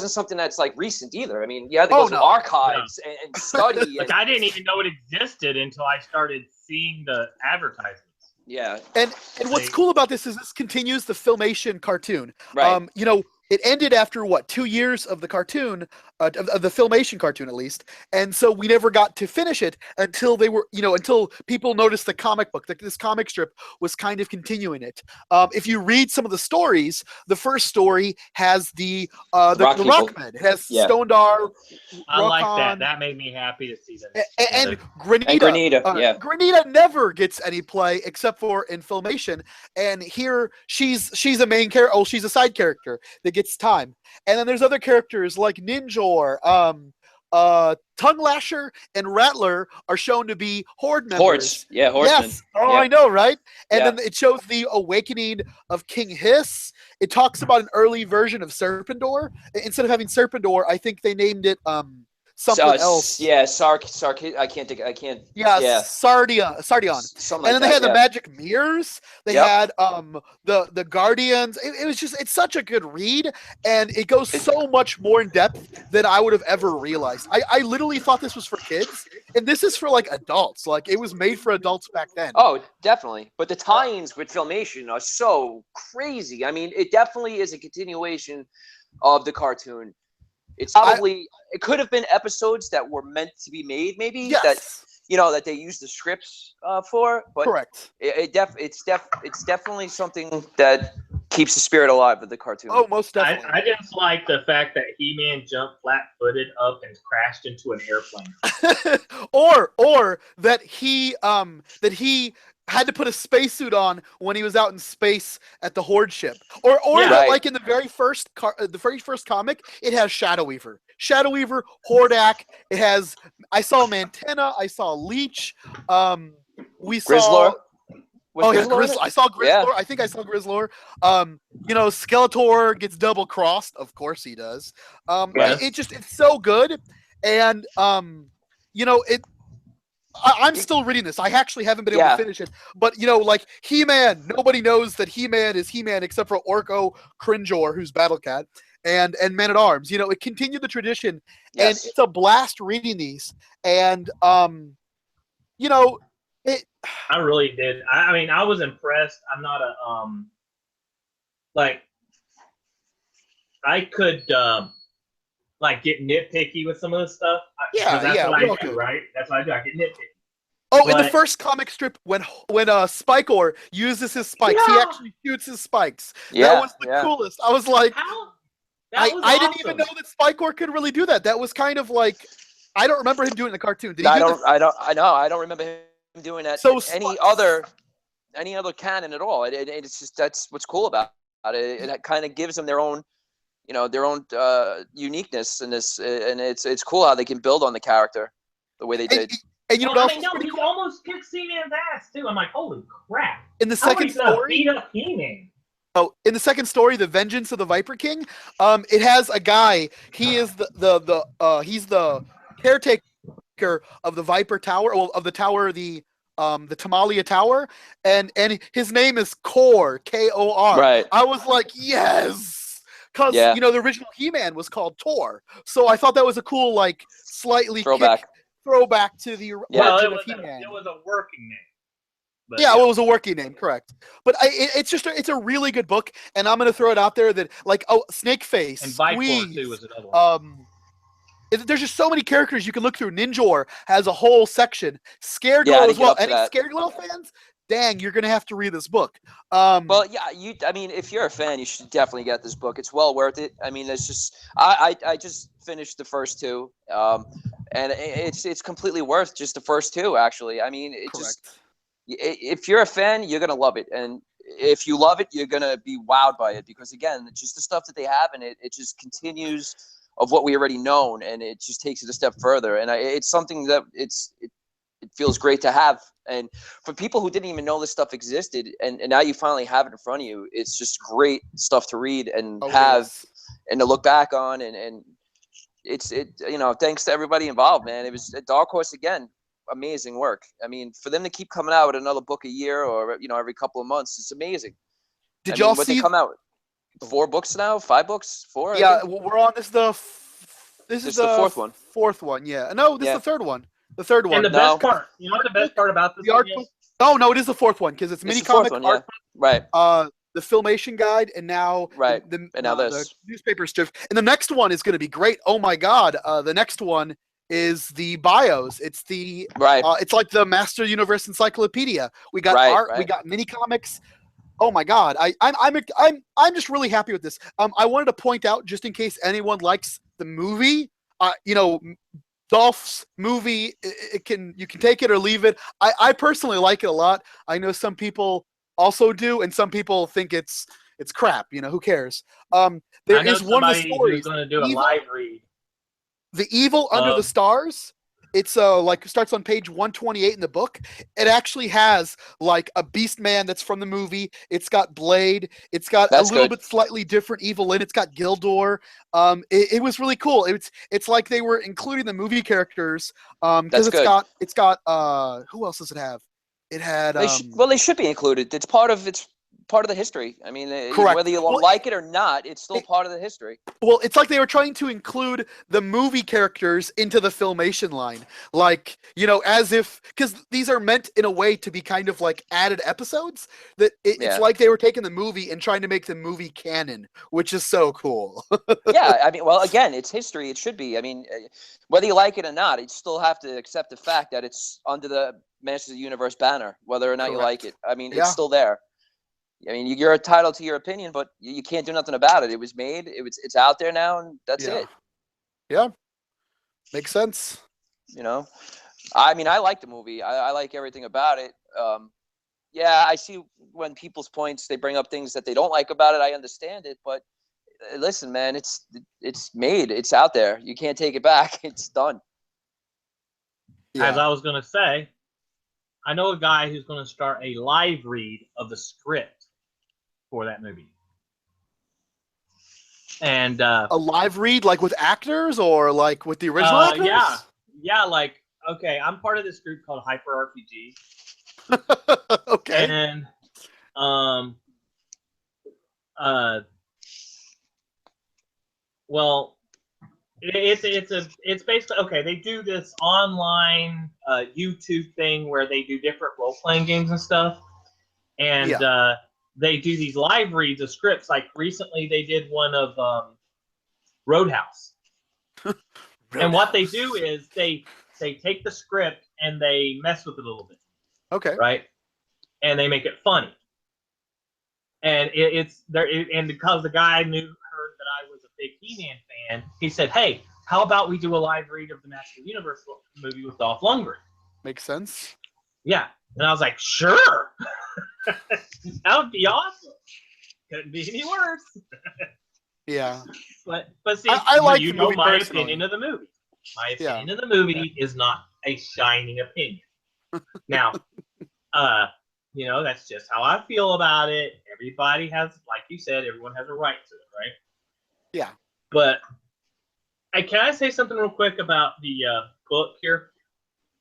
something that's like recent either. I mean, you had to go to archives and study. Like I didn't even know it existed until I started seeing the advertisements. Yeah. And what's cool about this is this continues the Filmation cartoon. Right. It ended after 2 years of the cartoon, of the Filmation cartoon at least, and so we never got to finish it until until people noticed the comic book. This comic strip was kind of continuing it. If you read some of the stories, the first story has the Rockmen. It has Stondar. I like that. That made me happy to see that. And Grenada. Grenada never gets any play except for in Filmation, and here she's a main character. Oh, she's a side character that gets time. And then there's other characters like Ninjor, Tongue Lasher, and Rattler are shown to be Horde members. Hordes. Yeah, Horsemen. Yes. Oh, yeah. I know, right? And then it shows the awakening of King Hiss. It talks about an early version of Serpendor. Instead of having Serpendor, I think they named it something else. Yeah, I can't. Yeah, Sardion. Something and then they had the magic mirrors. They had the Guardians. It was just, it's such a good read, and it goes so much more in depth than I would have ever realized. I literally thought this was for kids, and this is for like adults. Like it was made for adults back then. Oh, definitely. But the tie-ins with Filmation are so crazy. I mean, it definitely is a continuation of the cartoon. It's probably it could have been episodes that were meant to be made, maybe that they used the scripts for. But correct. It's definitely something that keeps the spirit alive of the cartoon. Oh, most definitely. I just like the fact that He-Man jumped flat-footed up and crashed into an airplane. or that he had to put a spacesuit on when he was out in space at the Horde ship, or like in the very first comic, it has Shadow Weaver, Hordak. It has I saw Mantenna, I saw Leech, we Grizzlor. saw. I saw Grizzlor. Yeah. I think I saw Grizzlor. Skeletor gets double crossed. Of course he does. It's so good, and I'm still reading this. I actually haven't been able to finish it. But, like He-Man, nobody knows that He-Man is He-Man except for Orko Crinjor, who's Battle Cat, and Man-at-Arms. It continued the tradition, and it's a blast reading these. And, I really did. I mean, I was impressed. I'm not I could, get nitpicky with some of this stuff. That's what I do, right? That's what I do. I get nitpicky. Oh, in the first comic strip, when Spikor uses his spikes, he actually shoots his spikes. That was the coolest. I was like, I didn't even know that Spikor could really do that. That was kind of like, I don't remember him doing it in the cartoon. Did he I don't remember him doing that. So any other canon at all. It's just that's what's cool about it. It kind of gives them their own. Their own uniqueness in this, and it's cool how they can build on the character the way they did. And he almost kicked He-Man's ass too. I'm like, holy crap! In the second story, beat up He-Man. Oh, in the second story, The Vengeance of the Viper King, it has a guy. He is he's the caretaker of the Viper Tower, of the tower, the Tamalia Tower, and his name is Kor, Kor. Right. I was like, yes. Because the original He-Man was called Tor, so I thought that was a cool, like, slightly throwback to the origin of He-Man. It was a working name. But, it was a working name, correct. But it's a really good book, and I'm gonna throw it out there that Snakeface and Vicor too was another one. There's just so many characters you can look through. Ninjor has a whole section. Scaregirl as well. Any Scaregirl fans? Dang, you're gonna have to read this book. I mean, if you're a fan, you should definitely get this book. It's well worth it. I mean, it's just I just finished the first two, and it's completely worth just the first two. Actually, I mean, if you're a fan, you're gonna love it, and if you love it, you're gonna be wowed by it because again, just the stuff that they have in it, it just continues of what we already known, and it just takes it a step further. And it's something that it feels great to have. And for people who didn't even know this stuff existed, and now you finally have it in front of you, it's just great stuff to read and have and to look back on. And it's thanks to everybody involved, man. It was Dark Horse again. Amazing work. I mean, for them to keep coming out with another book a year or every couple of months, it's amazing. Did y'all see? They come out 4 books now, 5 books, 4. Yeah, we're on. This is the fourth one. Fourth one, yeah. No, this is the third one. The third one. And the best part, you know what the best part about this art is? Oh no, it is the fourth one because it's mini comic one, art. Right. The Filmation guide, and now the newspaper strip. And the next one is going to be great. Oh my god! The next one is the bios. It's the it's like the Master Universe Encyclopedia. We got art. We got mini comics. Oh my god! I'm just really happy with this. I wanted to point out, just in case anyone likes the movie, Dolph's movie. You can take it or leave it. I personally like it a lot. I know some people also do, and some people think it's crap. Who cares? There is one of the stories. Going to do a live read. The Evil Under the Stars. It's starts on page 128 in the book. It actually has like a Beast Man that's from the movie. It's got Blade. It's got a little bit slightly different evil in it. It's got Gildor. It was really cool. It's like they were including the movie characters. Because it's got who else does it have? It had they should be included. It's part of the history. I mean, whether you like it or not, it's still part of the history. Well, it's like they were trying to include the movie characters into the Filmation line. Like, as if, because these are meant in a way to be kind of like added episodes, that it's like they were taking the movie and trying to make the movie canon, which is so cool. Yeah, I mean, well, again, it's history. It should be. I mean, whether you like it or not, you still have to accept the fact that it's under the Masters of the Universe banner, whether or not you like it. I mean, it's still there. I mean, you're entitled to your opinion, but you can't do nothing about it. It was made. It's out there now, and that's it. Yeah, makes sense. I mean, I like the movie. I like everything about it. I see when people's points, they bring up things that they don't like about it. I understand it, but listen, man, it's made. It's out there. You can't take it back. It's done. Yeah. As I was going to say, I know a guy who's going to start a live read of the script for that movie. And a live read, like with actors or like with the original actors? Yeah, like, okay, I'm part of this group called Hyper RPG. Okay. And well, it's basically, okay, they do this online YouTube thing where they do different role-playing games and stuff. And they do these live reads of scripts. Like recently they did one of Roadhouse. And what they do is they take the script and they mess with it a little bit. Okay. Right? And they make it funny. And it's there, and because the guy heard that I was a big He-Man fan, he said, "Hey, how about we do a live read of the Master of the Universe movie with Dolph Lundgren?" Makes sense. Yeah, and I was like, "Sure, that would be awesome. Couldn't be any worse." Yeah, but see, I like my opinion of the movie. My opinion of the movie is not a shining opinion. Now, that's just how I feel about it. Everybody has, like you said, everyone has a right to it, right? Yeah. But can I say something real quick about the book here?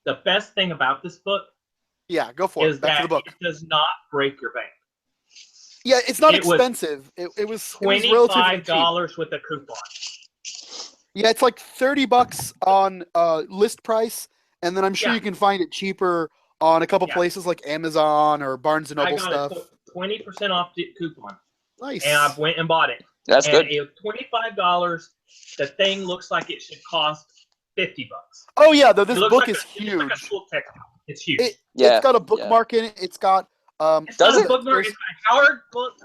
The best thing about this book, go for it. Is that it does not break your bank. Yeah, it's not expensive. It was $25 with a coupon. Yeah, it's like $30 on list price, and then I'm sure you can find it cheaper on a couple places like Amazon or Barnes & Noble stuff. 20% off coupon. Nice. And I went and bought it. That's good. It was $25. The thing looks like it should cost $50. Oh yeah, though this book is huge. It looks like a school textbook. It's huge. It's got a bookmark in it. It's got It's got a bookmark. It's got a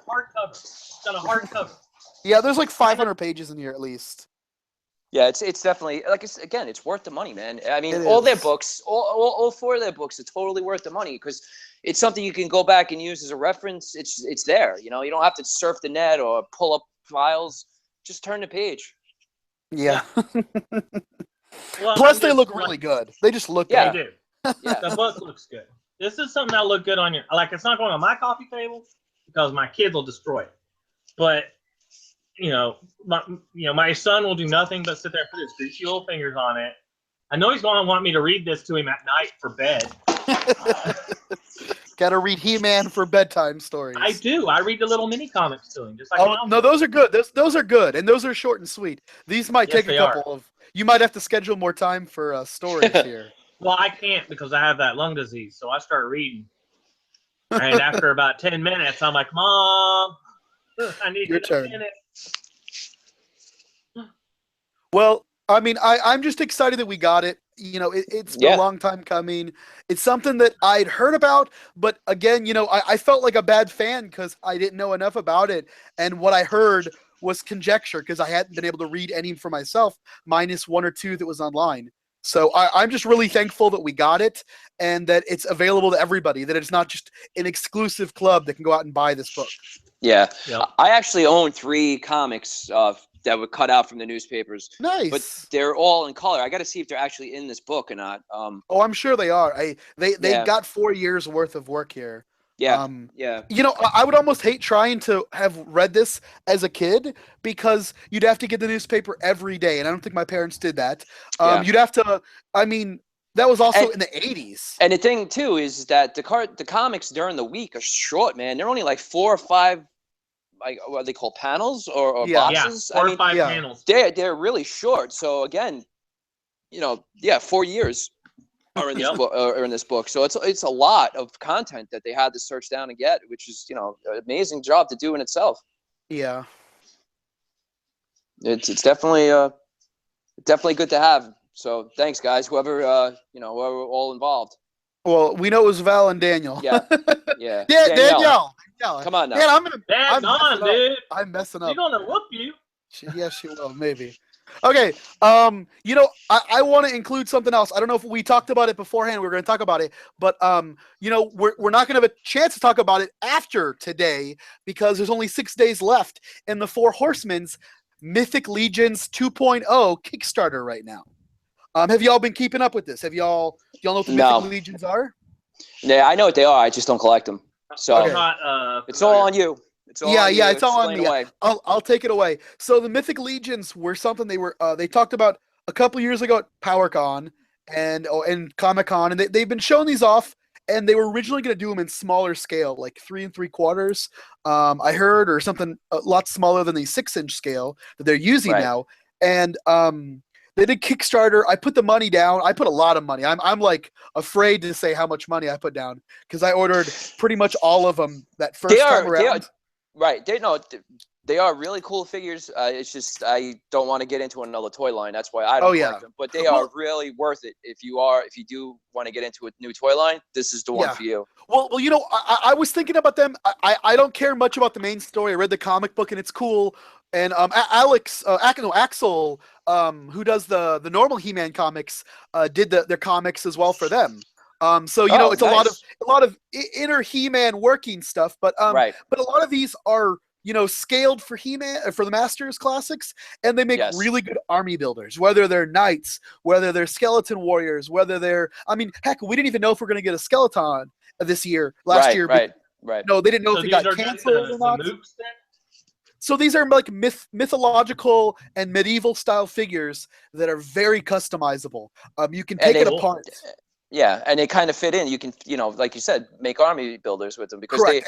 hardcover. It's got a hardcover. Yeah, there's like 500 pages in here at least. Yeah, it's definitely, it's worth the money, man. I mean, all their books, all 4 of their books are totally worth the money because it's something you can go back and use as a reference. It's there, you don't have to surf the net or pull up files. Just turn the page. Yeah. Well, plus, they look really good. They just look good. They do. Yeah. The book looks good. This is something that look good on your. Like, it's not going on my coffee table because my kids will destroy it. But my son will do nothing but sit there and put his greasy little fingers on it. I know he's going to want me to read this to him at night for bed. Gotta read He-Man for bedtime stories. I do. I read the little mini comics to him, just like no, those are good. Those are good, and those are short and sweet. These might take a couple of. You might have to schedule more time for stories here. Well, I can't because I have that lung disease, so I start reading, and after about 10 minutes, I'm like, Mom, I need your turn. Well, I mean, I'm just excited that we got it. It's been a long time coming. It's something that I'd heard about, but again, I felt like a bad fan because I didn't know enough about it, and what I heard was conjecture because I hadn't been able to read any for myself, minus one or two that was online. So I'm just really thankful that we got it and that it's available to everybody, that it's not just an exclusive club that can go out and buy this book. Yeah. Yep. I actually own 3 comics that were cut out from the newspapers. Nice. But they're all in color. I got to see if they're actually in this book or not. Oh, I'm sure they are. They've got 4 years worth of work here. Yeah. I would almost hate trying to have read this as a kid because you'd have to get the newspaper every day, and I don't think my parents did that. You'd have to. I mean, that was also in the 80s. And the thing too is that the comics during the week are short, man. They're only like 4 or 5, like what are they called, panels or boxes? Yeah, 4 or 5 panels. They're really short. So again, 4 years. Are in this book, so it's a lot of content that they had to search down and get, which is an amazing job to do in itself. Yeah, it's definitely good to have. So thanks, guys. Whoever whoever all involved. Well, we know it was Val and Daniel. Yeah. Danielle. Come on now. Man, dude. I'm messing up. She's gonna whoop you. Yes, she will. Maybe. Okay, I want to include something else. I don't know if we talked about it beforehand. We were going to talk about it, but we're not going to have a chance to talk about it after today because there's only 6 days left in the Four Horsemen's Mythic Legions 2.0 Kickstarter right now. Have y'all been keeping up with this? Do y'all know what the Mythic Legions are? Yeah, I know what they are. I just don't collect them. So it's all on you. It's all on me. I'll take it away. So the Mythic Legions were something they talked about a couple years ago at PowerCon and Comic-Con, and they've been showing these off, and they were originally going to do them in smaller scale, like 3 3/4. I heard, or something a lot smaller than the 6-inch scale that they're using now. And they did Kickstarter. I put the money down. I put a lot of money. I'm like afraid to say how much money I put down because I ordered pretty much all of them that first time around. Right. They are really cool figures. It's just I don't want to get into another toy line. That's why I don't collect them. But they are really worth it if you do want to get into a new toy line. This is the one for you. Well, I was thinking about them. I don't care much about the main story. I read the comic book and it's cool. And Axel, who does the normal He-Man comics, did their comics as well for them. So it's nice. a lot of inner He-Man working stuff, but a lot of these are scaled for He-Man for the Masters classics, and they make really good army builders. Whether they're knights, whether they're skeleton warriors, whether they're heck, we didn't even know if we're going to get a skeleton this year. Last year, no, they didn't know if it got canceled or not. So these are like mythological and medieval style figures that are very customizable. You can take it apart. Yeah, and they kind of fit in. You can, like you said, make army builders with them because they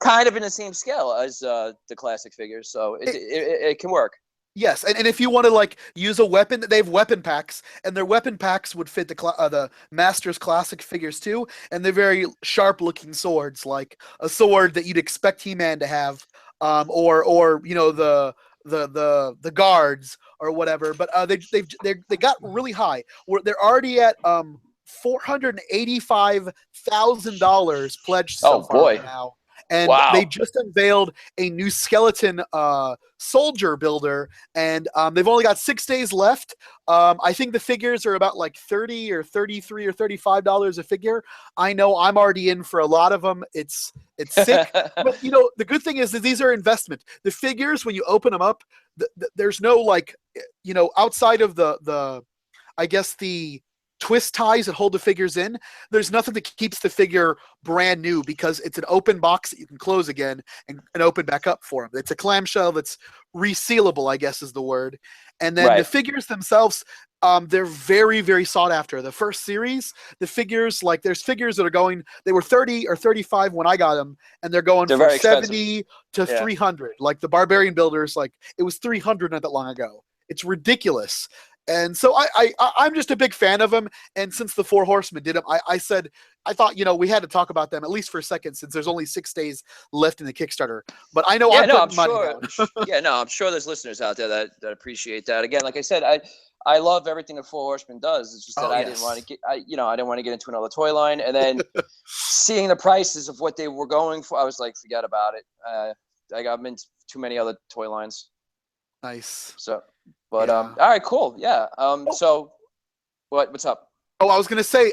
kind of in the same scale as the classic figures. So it can work. Yes, and if you want to use a weapon, they have weapon packs, and their weapon packs would fit the Masters classic figures too. And they're very sharp looking swords, like a sword that you'd expect He-Man to have, or the guards or whatever. But they got really high. They're already at $485,000 pledged so far right now. And they just unveiled a new skeleton soldier builder, and they've only got 6 days left. I think the figures are about like $30 or $33 or $35 a figure. I know I'm already in for a lot of them. It's sick, but the good thing is that these are investment. The figures, when you open them up, there's no outside of the I guess the twist ties that hold the figures in. There's nothing that keeps the figure brand new because it's an open box that you can close again and open back up for them. It's a clamshell that's resealable, I guess is the word. And then the figures themselves, they're very, very sought after. The first series, the figures, like there's figures that are going, they were 30 or 35 when I got them, and they're going from 70 to 300. Like the Barbarian Builders, like it was 300 not that long ago. It's ridiculous. And so I'm just a big fan of them. And since the Four Horsemen did them, I thought, we had to talk about them at least for a second since there's only 6 days left in the Kickstarter. But I know I'm putting money down. I'm sure there's listeners out there that appreciate that. Again, like I said, I love everything that Four Horsemen does. It's just that I didn't want to get, I didn't want to get into another toy line. And then seeing the prices of what they were going for, I was like, forget about it. I got them into too many other toy lines. Nice. So. But all right, cool. Yeah. So what's up? Oh, I was gonna say,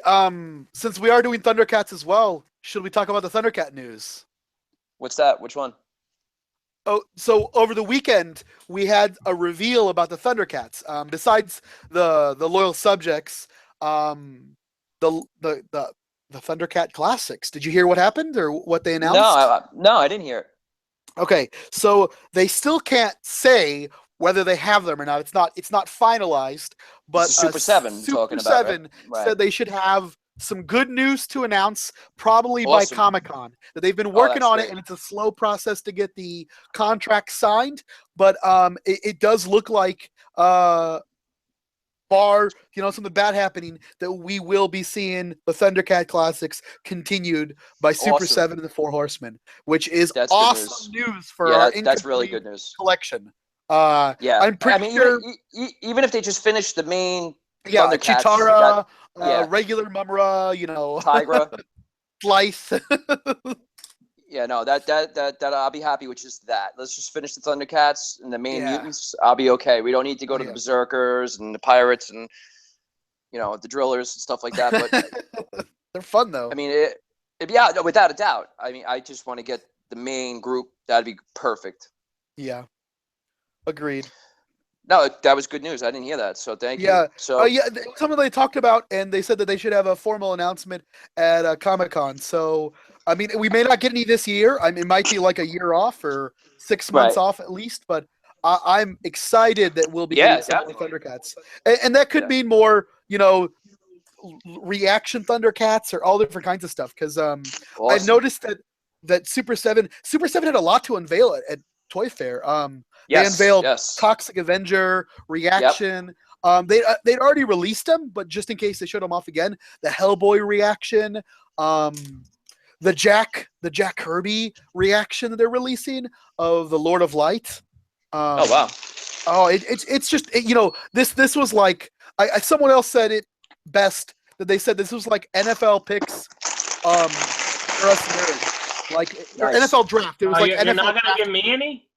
since we are doing Thundercats as well, should we talk about the Thundercat news? What's that? Which one? Oh, so over the weekend we had a reveal about the Thundercats. Besides the loyal subjects, the Thundercat Classics. Did you hear what happened or what they announced? No, I didn't hear it. Okay, so they still can't say whether they have them or not. It's not finalized, but Super 7 Super 7 said they should have some good news to announce probably by Comic-Con. That they've been working on it, and it's a slow process to get the contract signed, but it does look like bar something bad happening, that we will be seeing the Thundercat Classics continued by Super 7 and the Four Horsemen, which is awesome news for our that's really good news collection. I'm pretty sure even if they just finish the main Thundercats, Chitara, regular Mumra, Tigra, Slice. that I'll be happy with just that. Let's just finish the Thundercats and the main mutants. I'll be okay. We don't need to go to the Berserkers and the Pirates and the Drillers and stuff like that. But they're fun though. I mean, without a doubt. I mean, I just want to get the main group. That'd be perfect. Yeah. Agreed. No, that was good news. I didn't hear that, so thank you. So something they talked about, and they said that they should have a formal announcement at Comic-Con. So, I mean, we may not get any this year. I mean, it might be like a year off or 6 months off at least. But I'm excited that we'll be getting some of the Thundercats, and that could mean more, reaction Thundercats or all different kinds of stuff. Because I've noticed that Super 7 had a lot to unveil at Toy Fair. They unveiled Toxic Avenger, Reaction. They'd already released them, but just in case they showed them off again, the Hellboy Reaction, the Jack Kirby Reaction that they're releasing of the Lord of Light. Oh wow! Oh, it's just this was like someone else said it best, that they said this was like NFL picks for us nerds, like NFL draft. It was like you're NFL not gonna give me any.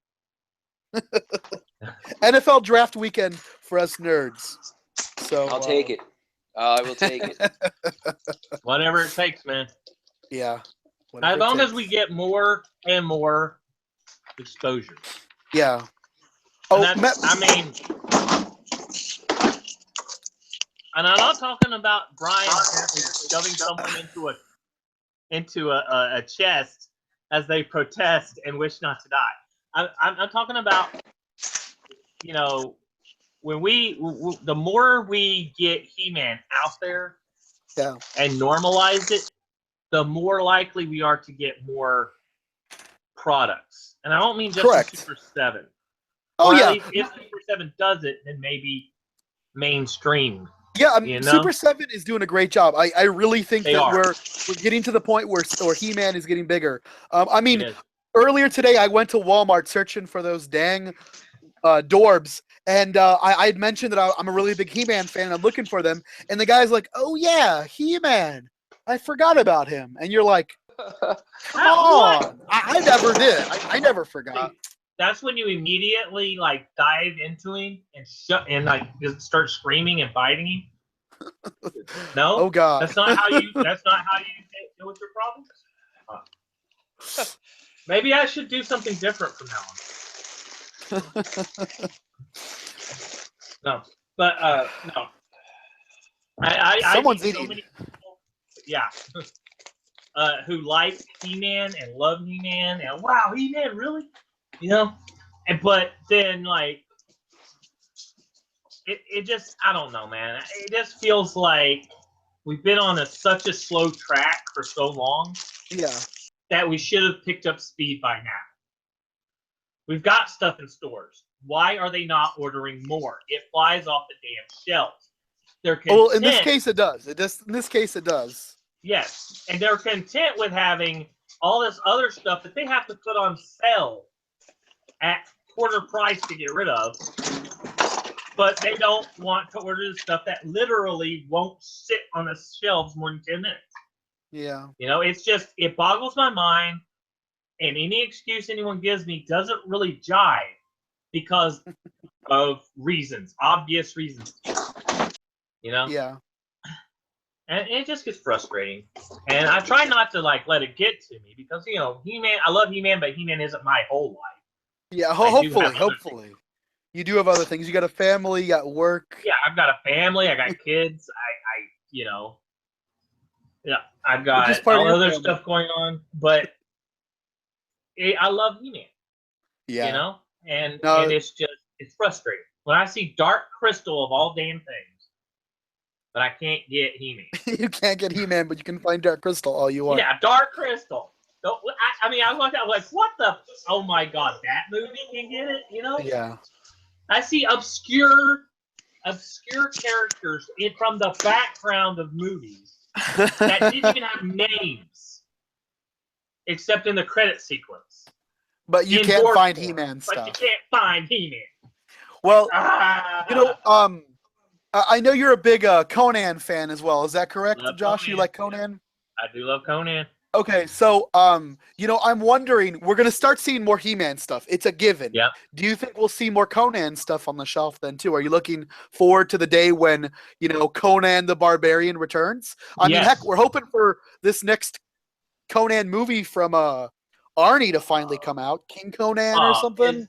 NFL draft weekend for us nerds. So I'll take it. I will take it. Whatever it takes, man. Yeah. As long as we get more and more exposure. Yeah. And and I'm not talking about Brian apparently shoving someone into a chest as they protest and wish not to die. I'm talking about, when the more we get He-Man out there and normalize it, the more likely we are to get more products. And I don't mean just Super 7. Oh, or yeah. At least if Super 7 does it, then maybe mainstream. Yeah, I mean, Super 7 is doing a great job. I really think we're getting to the point where He-Man is getting bigger. I mean, earlier today I went to Walmart searching for those dang Dorbs, and I had mentioned that I'm a really big He-Man fan, and I'm looking for them, and the guy's like, "Oh yeah, He-Man, I forgot about him," and you're like, "Come on, I never did. I never forgot." That's when you immediately dive into him and just start screaming and biting him. No, oh god, that's not how you deal with your problems. Maybe I should do something different from now on. No, but no. Someone's I meet so eating. many people, yeah, who like He-Man and love He-Man, and wow, He-Man, really? You know? But then, like, it just, I don't know, man. It just feels like we've been on such a slow track for so long that we should have picked up speed by now. We've got stuff in stores. Why are they not ordering more? It flies off the damn shelves. They're content. Well, in this case, it does. In this case, it does. Yes, and they're content with having all this other stuff that they have to put on sale at quarter price to get rid of. But they don't want to order the stuff that literally won't sit on the shelves more than 10 minutes. Yeah. You know, it's just, it boggles my mind. And any excuse anyone gives me doesn't really jive because of reasons, obvious reasons. You know? Yeah. And it just gets frustrating. And I try not to, like, let it get to me because, you know, He-Man, I love He-Man, but He-Man isn't my whole life. Yeah, hopefully. You do have other things. You got a family, you got work. Yeah, I've got a family, I got kids, I you know, yeah, I've got all other stuff going on, but I love He-Man. Yeah. You know? And it's just, it's frustrating. When I see Dark Crystal of all damn things, but I can't get He-Man. You can't get He-Man, but you can find Dark Crystal all you want. Yeah, Dark Crystal. I mean, I looked at like, what the? Oh my God, that movie can get it. You know? Yeah. I see obscure characters from the background of movies that didn't even have names, except in the credit sequence. But you can't find He-Man stuff. But you can't find He-Man. Well, you know, I know you're a big Conan fan as well. Is that correct, Josh? Conan. You like Conan? I do love Conan. Okay, so you know, I'm wondering, we're gonna start seeing more He-Man stuff. It's a given. Yeah. Do you think we'll see more Conan stuff on the shelf then too? Are you looking forward to the day when, you know, Conan the Barbarian returns? I mean, heck, we're hoping for this next Conan movie from Arnie to finally come out, King Conan or something.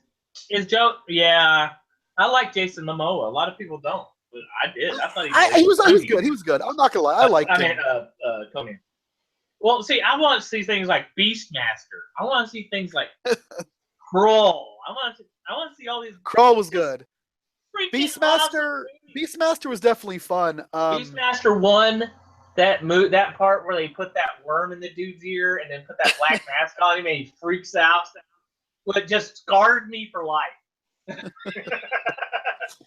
Is Joe? Yeah, I like Jason Momoa. A lot of people don't, but I did. I thought he was good. He was good. I'm not gonna lie, I liked him. Conan. Well, see, I want to see things like Beastmaster. I want to see things like Krull. I want to see all these. Krull was good. Beastmaster. Beastmaster was definitely fun. Beastmaster 1, that part where they put that worm in the dude's ear and then put that black mask on him and he freaks out. Well, it just scarred me for life.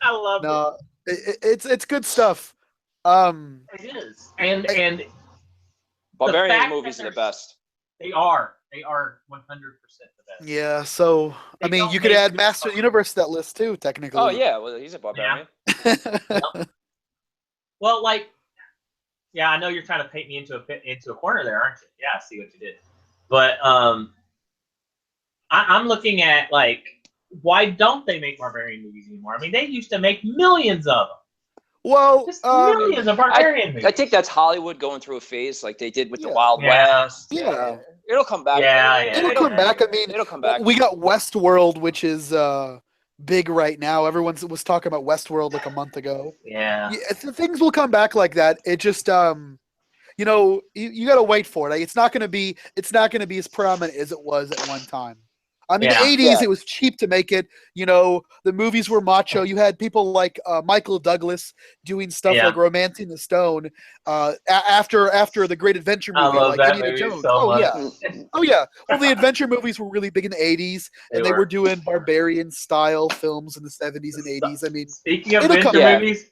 I love it. It's good stuff. It is, and Barbarian movies are the best. They are 100% the best. Yeah, so I mean, you could add Master of the Universe to that list too, technically. Oh yeah, well he's a barbarian. Yeah. Well, like, yeah, I know you're trying to paint me into a corner there, aren't you? Yeah, I see what you did. But I'm looking at, like, why don't they make barbarian movies anymore? I mean, they used to make millions of them. Well, just millions of barbarian movies. I think that's Hollywood going through a phase like they did with the Wild West. Yeah. It'll come back. It'll come back. I mean, it'll come back. We got Westworld, which is big right now. Everyone was talking about Westworld like a month ago. Yeah. Things will come back like that. It just you know, you got to wait for it. It's not going to be as prominent as it was at one time. I mean, the 80s, it was cheap to make it. You know, the movies were macho. You had people like Michael Douglas doing stuff like Romancing the Stone after the Great Adventure movie, like Indiana Jones. Oh yeah. Well, the adventure movies were really big in the 80s, and they were doing barbarian style films in the 70s and 80s. I mean, speaking of adventure movies,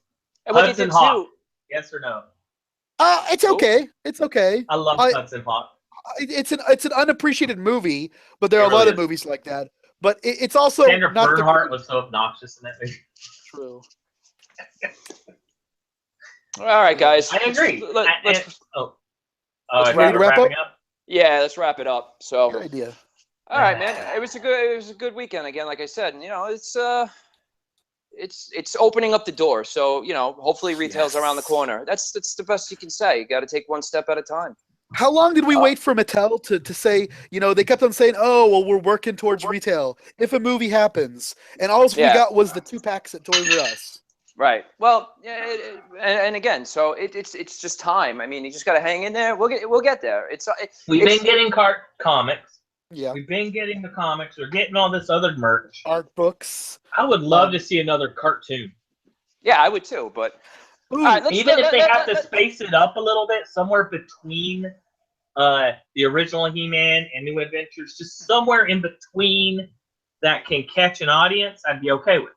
Hudson Hawk. Yes or no? It's okay. It's okay. I love Hudson Hawk. It's an unappreciated movie, but there are a lot of movies like that. But it's also Sandra Bernhardt was so obnoxious in that movie. True. All right, guys. I agree. Let's ready to wrap up? Yeah, let's wrap it up. So, good idea. All right, man. It was a good weekend again. Like I said, and, you know, it's opening up the door. So, you know, hopefully retail's around the corner. That's the best you can say. You got to take one step at a time. How long did we wait for Mattel to say, you know, they kept on saying, oh, well, we're working towards retail if a movie happens. And all we got was the 2-packs at Toys R Us. Right. Well, yeah, and again, so it's just time. I mean, you just got to hang in there. We'll get there. We've been getting comics. Yeah. We've been getting the comics. We're getting all this other merch. Art books. I would love to see another cartoon. Yeah, I would too. But Ooh, all right, even if they have to space it up a little bit, somewhere between the original He-Man and New Adventures, just somewhere in between that can catch an audience, I'd be okay with.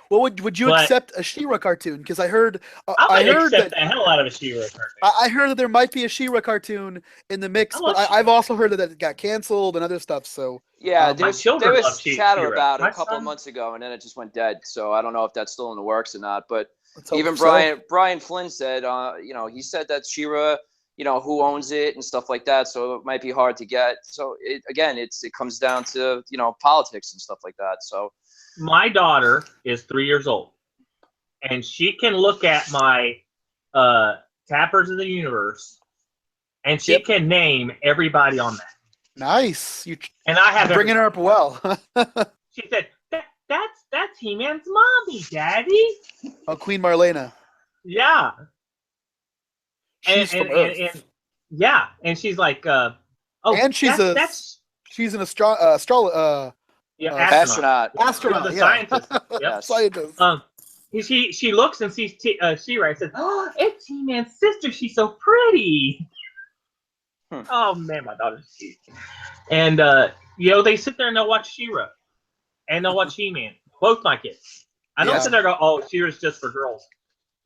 Well, would you accept a She-Ra cartoon? Because I heard I would accept the hell out of a She-Ra cartoon. I heard that there might be a She-Ra cartoon in the mix, but I've also heard that it got canceled and other stuff. So yeah, there was chatter She-Ra. about it a couple of months ago, and then it just went dead. So I don't know if that's still in the works or not. But even Brian Flynn said, he said that She-Ra, who owns it and stuff like that. So it might be hard to get. So it comes down to politics and stuff like that. So. My daughter is 3 years old, and she can look at my Tappers of the Universe, and she can name everybody on that. Nice. And I have bringing her up well. She said, "That's He-Man's mommy, Daddy." Oh, Queen Marlena. Yeah. She's from Earth. And yeah, and she's like, and she's an astronaut. Yeah, astronaut. The scientist. Yep. Scientist. She looks and sees She-Ra and says, "Oh, it's He-Man's sister. She's so pretty." Oh man, my daughter's cute. And they sit there and they'll watch She-Ra, and they'll watch He-Man. Both my kids. I don't sit there and go, "Oh, She-Ra's just for girls."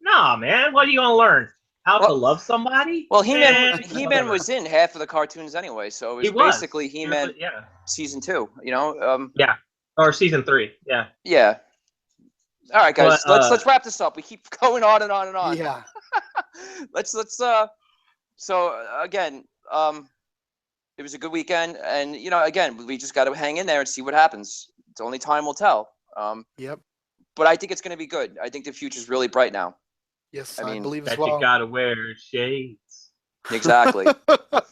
Nah, man. What are you gonna learn? How to love somebody? Well, He-Man was in half of the cartoons anyway, so it was basically He-Man season 2. Yeah, or season 3. Yeah. Yeah. All right, guys. Let's wrap this up. We keep going on and on and on. Yeah. let's. So again, it was a good weekend, and again, we just got to hang in there and see what happens. It's only time will tell. Yep. But I think it's going to be good. I think the future's really bright now. Yes, I believe as well. well. You gotta wear shades. Exactly. All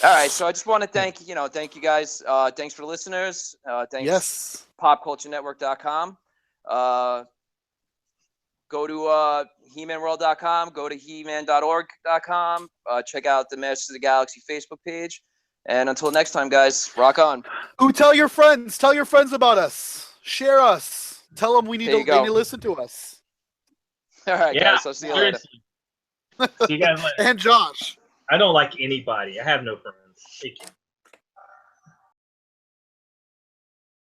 right, so I just want to thank you guys. Thanks for the listeners. Thanks. Yes. PopCultureNetwork.com. Go to HeManWorld.com. Go to HeMan.org.com. Check out the Masters of the Galaxy Facebook page. And until next time, guys, rock on. Ooh, tell your friends. Tell your friends about us. Share us. Tell them they need to listen to us. All right, guys. I'll see you later. See you guys later. And Josh. I don't like anybody. I have no friends. Thank you.